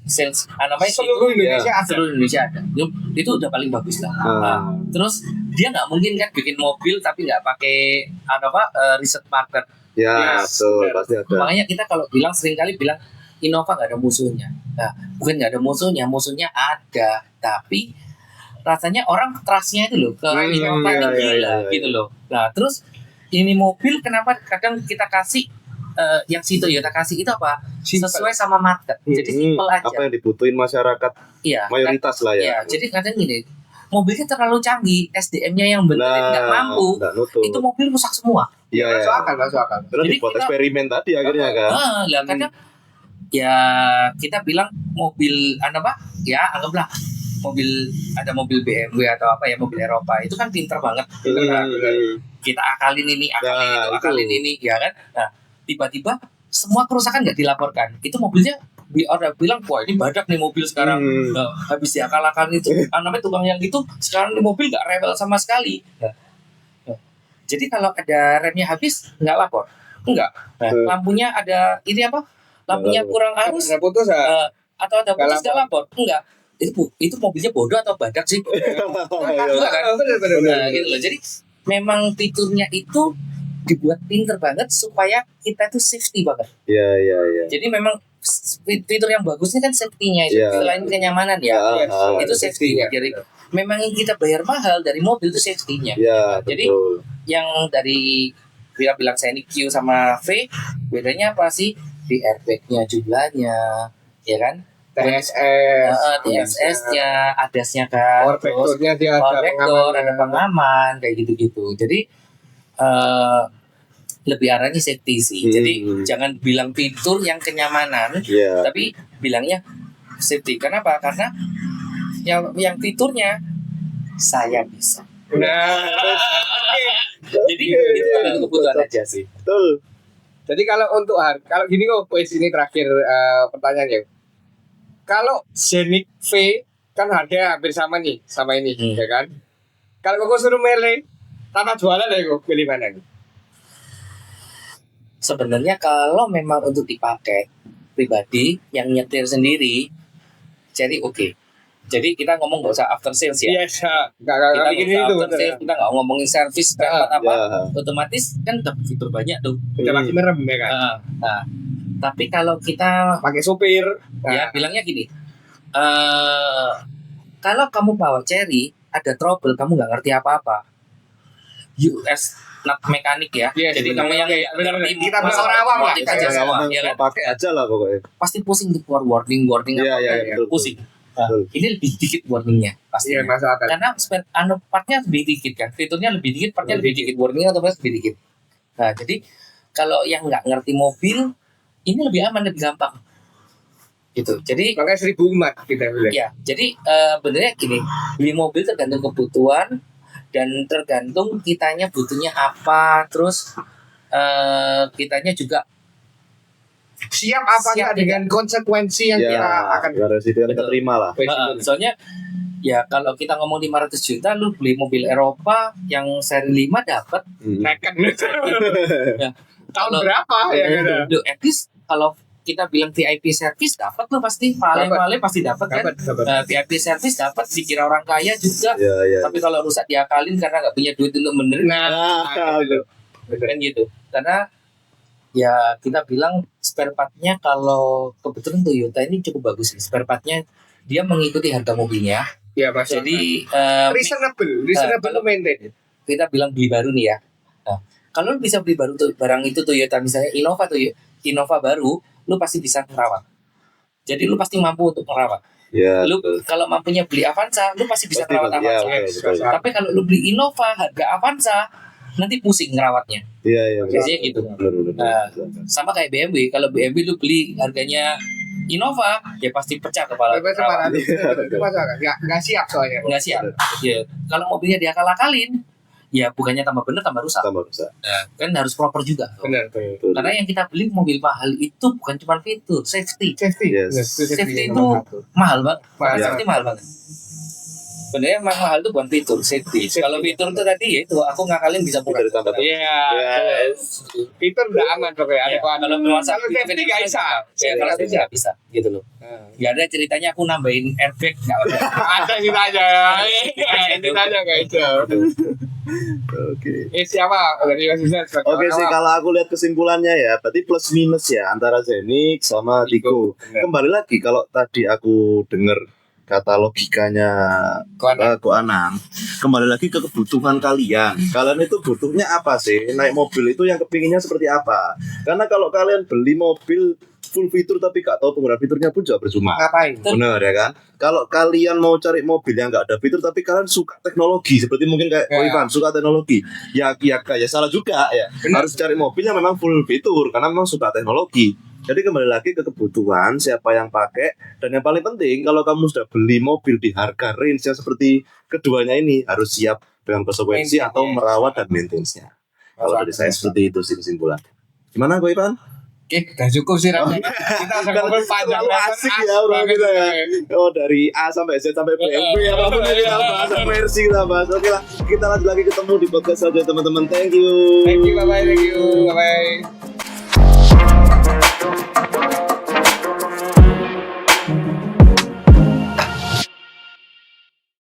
Speaker 3: sales namanya
Speaker 1: seluruh
Speaker 3: itu,
Speaker 1: Indonesia ada.
Speaker 3: seluruh Indonesia ada. Itu udah paling bagus lah. Nah, terus dia nggak mungkin kan bikin mobil tapi nggak pakai riset market.
Speaker 2: Ya,
Speaker 1: Yes,
Speaker 2: betul,
Speaker 1: benar.
Speaker 2: pasti ada.
Speaker 3: Makanya kita kalau seringkali bilang Innova nggak ada musuhnya. Nah, bukan nggak ada musuhnya ada, tapi rasanya orang trustnya itu loh ke Innova ini gila gitu loh. Nah, terus ini mobil kenapa kadang kita kasih yang si Toyota kasih itu apa? Sesuai sama market. Jadi simple aja.
Speaker 2: Apa yang dibutuhin masyarakat
Speaker 3: Iya.
Speaker 2: mayoritas lah ya.
Speaker 3: Iya, jadi kadang gini, mobilnya terlalu canggih, SDM-nya yang benerin nggak mampu,
Speaker 2: nggak nutup.
Speaker 3: itu mobil rusak semua.
Speaker 2: Iya,
Speaker 1: masuk akal.
Speaker 2: Terus
Speaker 3: Jadi
Speaker 2: dibuat
Speaker 3: kita-
Speaker 2: eksperimen tadi akhirnya kan.
Speaker 3: Lah kadang ya kita bilang mobil ya anggaplah ada mobil BMW atau apa ya, mobil Eropa itu kan pinter banget. Kita akalin ini, akalin ini ya kan. Nah, tiba-tiba semua kerusakan nggak dilaporkan. Itu mobilnya orang bilang, wah ini badak nih mobil sekarang. Nah, habis diakal-akalin itu, tukang yang itu sekarang di mobil nggak rewel sama sekali. Nah, Jadi kalau ada remnya habis nggak lapor. Enggak. Nah, lampunya ada ini apa? Lampunya kurang arus
Speaker 1: Ada putus ya.
Speaker 3: atau ada
Speaker 1: Nggak
Speaker 3: putus nggak lapor. Enggak. Itu mobilnya bodoh atau badak sih? Juga kan?
Speaker 1: Bener.
Speaker 3: Nah, gitu loh. Jadi memang fiturnya itu dibuat pinter banget supaya kita tuh safety banget.
Speaker 2: Iya.
Speaker 3: Jadi memang fitur yang bagusnya kan safety-nya itu.
Speaker 2: Iya.
Speaker 3: Selain kenyamanan ya. Itu safety-nya.
Speaker 1: Safety-nya.
Speaker 3: Jadi memang yang kita bayar mahal dari mobil itu safety-nya.
Speaker 2: Iya,
Speaker 3: Jadi
Speaker 2: betul.
Speaker 3: yang dari bilang saya ini Q sama V bedanya apa sih? Di airbag-nya jumlahnya, ya kan?
Speaker 1: TSS,
Speaker 3: TSS-nya, ADAS-nya kan,
Speaker 1: power
Speaker 3: terus
Speaker 1: factor-nya dia
Speaker 3: power
Speaker 1: ada
Speaker 3: factor, ada
Speaker 1: pengaman.
Speaker 3: pengaman, kayak gitu-gitu. Jadi lebih arahnya safety sih. Jadi jangan bilang fitur yang kenyamanan,
Speaker 2: Iya.
Speaker 3: tapi bilangnya safety. Kenapa? Karena yang fiturnya saya bisa.
Speaker 1: Nah,
Speaker 3: Jadi itu kan kebutuhan aja sih.
Speaker 2: Betul.
Speaker 1: jadi kalau untuk kalau gini kok kuis ini terakhir pertanyaannya. Kalau Zenith V kan harganya hampir sama nih sama ini, ya kan? Kalau kau suruh milih tanpa jualan ya kok pilih mana?
Speaker 3: Sebenarnya kalau memang untuk dipakai pribadi yang nyetir sendiri, jadi oke. Jadi kita ngomong nggak usah after sales ya.
Speaker 1: Yes, nggak
Speaker 3: Kita
Speaker 1: bikin
Speaker 3: nggak usah
Speaker 1: itu.
Speaker 3: after sales, kita nggak ngomongin service apa
Speaker 2: Ya.
Speaker 3: otomatis kan dapat fitur banyak tuh.
Speaker 1: Udah pasti merem ya kan?
Speaker 3: Nah, tapi kalau kita
Speaker 1: Pakai supir.
Speaker 3: ya bilangnya gini, kalau kamu bawa Cherry ada trouble, kamu nggak ngerti apa-apa. US not mekanik ya.
Speaker 1: Yes,
Speaker 3: Jadi
Speaker 1: benar.
Speaker 3: kamu yang
Speaker 1: Oke, benar.
Speaker 3: ngerti
Speaker 1: Kita
Speaker 3: masalah
Speaker 1: orang awam lah.
Speaker 3: otomotif aja
Speaker 2: Kalau
Speaker 3: semua,
Speaker 2: ngomong
Speaker 3: ya kan?
Speaker 2: pakai aja lah pokoknya.
Speaker 3: Pasti pusing tuh keluar warning
Speaker 2: Iya,
Speaker 3: apa
Speaker 2: iya,
Speaker 3: kayak
Speaker 2: betul.
Speaker 3: pusing. Nah,
Speaker 2: Betul.
Speaker 3: ini lebih dikit warningnya pasti.
Speaker 1: Iya, masa akan.
Speaker 3: Karena partnya lebih dikit kan, fiturnya lebih dikit, partnya lebih dikit, warningnya otomatis lebih dikit. Nah, jadi kalau yang nggak ngerti mobil, ini lebih aman, lebih gampang. Gitu. Jadi
Speaker 1: Makanya 1000 umat kita bilang.
Speaker 3: ya, jadi benernya gini, beli mobil tergantung kebutuhan dan tergantung kitanya butuhnya apa, terus kitanya juga
Speaker 1: Siap apa
Speaker 3: Siap
Speaker 1: nggak dengan konsekuensi yang
Speaker 2: Ya,
Speaker 1: kita akan
Speaker 2: resiko yang
Speaker 3: Betul.
Speaker 2: terima lah.
Speaker 3: soalnya ya kalau kita ngomong 500 juta lu beli mobil Eropa yang seri 5 dapat
Speaker 1: naikkan.
Speaker 3: Ya.
Speaker 1: Tahun
Speaker 3: Kalau-
Speaker 1: berapa ya kan?
Speaker 3: lu at least kalau kita bilang VIP service dapat lu pasti paling pasti dapat kan.
Speaker 1: Dapat.
Speaker 3: VIP service dapat dikira orang kaya juga.
Speaker 2: Iya.
Speaker 3: Tapi kalau rusak diakalin karena nggak punya duit untuk benerin
Speaker 1: Nah,
Speaker 2: gitu.
Speaker 3: kan gitu. Karena ya kita bilang spare partnya kalau kebetulan Toyota ini cukup bagus sih. Spare partnya dia mengikuti harga mobilnya.
Speaker 1: ya Mas.
Speaker 3: Jadi
Speaker 1: reasonable
Speaker 3: kalau-
Speaker 1: maintain.
Speaker 3: kita bilang beli baru nih ya. Nah, kalau lu bisa beli baru tuh barang itu Toyota misalnya Innova baru, lu pasti bisa merawat. Jadi lu pasti mampu untuk merawat.
Speaker 2: Ya.
Speaker 3: Lu kalau mampunya beli Avanza, lu pasti bisa
Speaker 2: Pasti,
Speaker 3: merawat
Speaker 2: iya,
Speaker 3: Avanza.
Speaker 2: betul.
Speaker 3: Tapi kalau lu beli Innova harga Avanza, nanti pusing ngerawatnya.
Speaker 2: Iya.
Speaker 3: Biasanya gitu. Nah, sama kayak BMW, kalau BMW lu beli harganya Innova, ya pasti pecah kepala. perawat.
Speaker 1: Itu masalah nggak siap soalnya.
Speaker 3: Nggak siap. Ya, kalau mobilnya diakal-akalin, ya bukannya tambah bener tambah rusak.
Speaker 2: Tambah rusak.
Speaker 3: Nah, kan harus proper juga.
Speaker 1: Benar.
Speaker 2: Betul.
Speaker 3: Karena yang kita beli mobil mahal itu bukan cuma fitur, safety.
Speaker 1: Safety.
Speaker 2: Yes.
Speaker 3: Safety
Speaker 1: yang
Speaker 3: itu
Speaker 1: nomor satu.
Speaker 3: mahal banget.
Speaker 1: Mahal.
Speaker 3: Safety mahal banget. Sebenarnya yang mahal itu bukan fitur, safety. Kalau fitur itu tadi ya itu aku ngakalin bisa
Speaker 2: Bisa
Speaker 3: bukan.
Speaker 2: ditambah.
Speaker 1: Iya.
Speaker 3: Yes.
Speaker 1: Fitur udah aman pokoknya.
Speaker 3: Ya,
Speaker 1: Ada
Speaker 3: kalau masalah
Speaker 1: kalau safety nggak bisa.
Speaker 3: Ya, kalau safety nggak bisa, gitu loh.
Speaker 1: Nah.
Speaker 3: Gak ada ceritanya aku nambahin airbag nggak ada.
Speaker 1: Ada ceritanya. Ceritanya nggak bisa.
Speaker 2: Oke.
Speaker 1: Siapa dari Mas Yusuf?
Speaker 2: Oke sih, kalau aku lihat kesimpulannya ya, berarti plus minus ya antara Zenix sama Tigo.
Speaker 1: Benar.
Speaker 2: Kembali lagi kalau tadi aku dengar kata logikanya Ko Anang, kembali lagi ke kebutuhan kalian. Kalian itu butuhnya apa sih? Naik mobil itu yang kepinginnya seperti apa? Karena kalau kalian beli mobil full fitur tapi gak tahu penggunaan fiturnya pun juga percuma.
Speaker 1: Ngapain?
Speaker 2: Bener ya kan? Kalau kalian mau cari mobil yang nggak ada fitur tapi kalian suka teknologi seperti mungkin kayak
Speaker 1: Ya.
Speaker 2: Ivan suka teknologi, ya salah juga ya.
Speaker 1: Benar.
Speaker 2: Harus cari mobil yang memang full fitur karena memang suka teknologi. Jadi kembali lagi ke kebutuhan siapa yang pakai, dan yang paling penting kalau kamu sudah beli mobil di harga range yang seperti keduanya ini harus siap dengan konsekuensi
Speaker 1: Maintenance.
Speaker 2: atau merawat dan maintenance-nya. Kalau dari saya seperti itu sih kesimpulan. Gimana Ko Ivan?
Speaker 1: Udah cukup sih Ram. Kita udah ngobrol panjang
Speaker 2: Terlalu
Speaker 1: lebar,
Speaker 2: asik ya bro
Speaker 1: banget
Speaker 2: kita ya.
Speaker 1: ini.
Speaker 2: Oh dari A sampai Z sampai BMW apapun yang kita bahas, versi kita bahas. Oke lah, kita lanjut lagi ketemu di podcast saja teman-teman. Thank you.
Speaker 1: Thank you, bye bye, thank you, bye bye.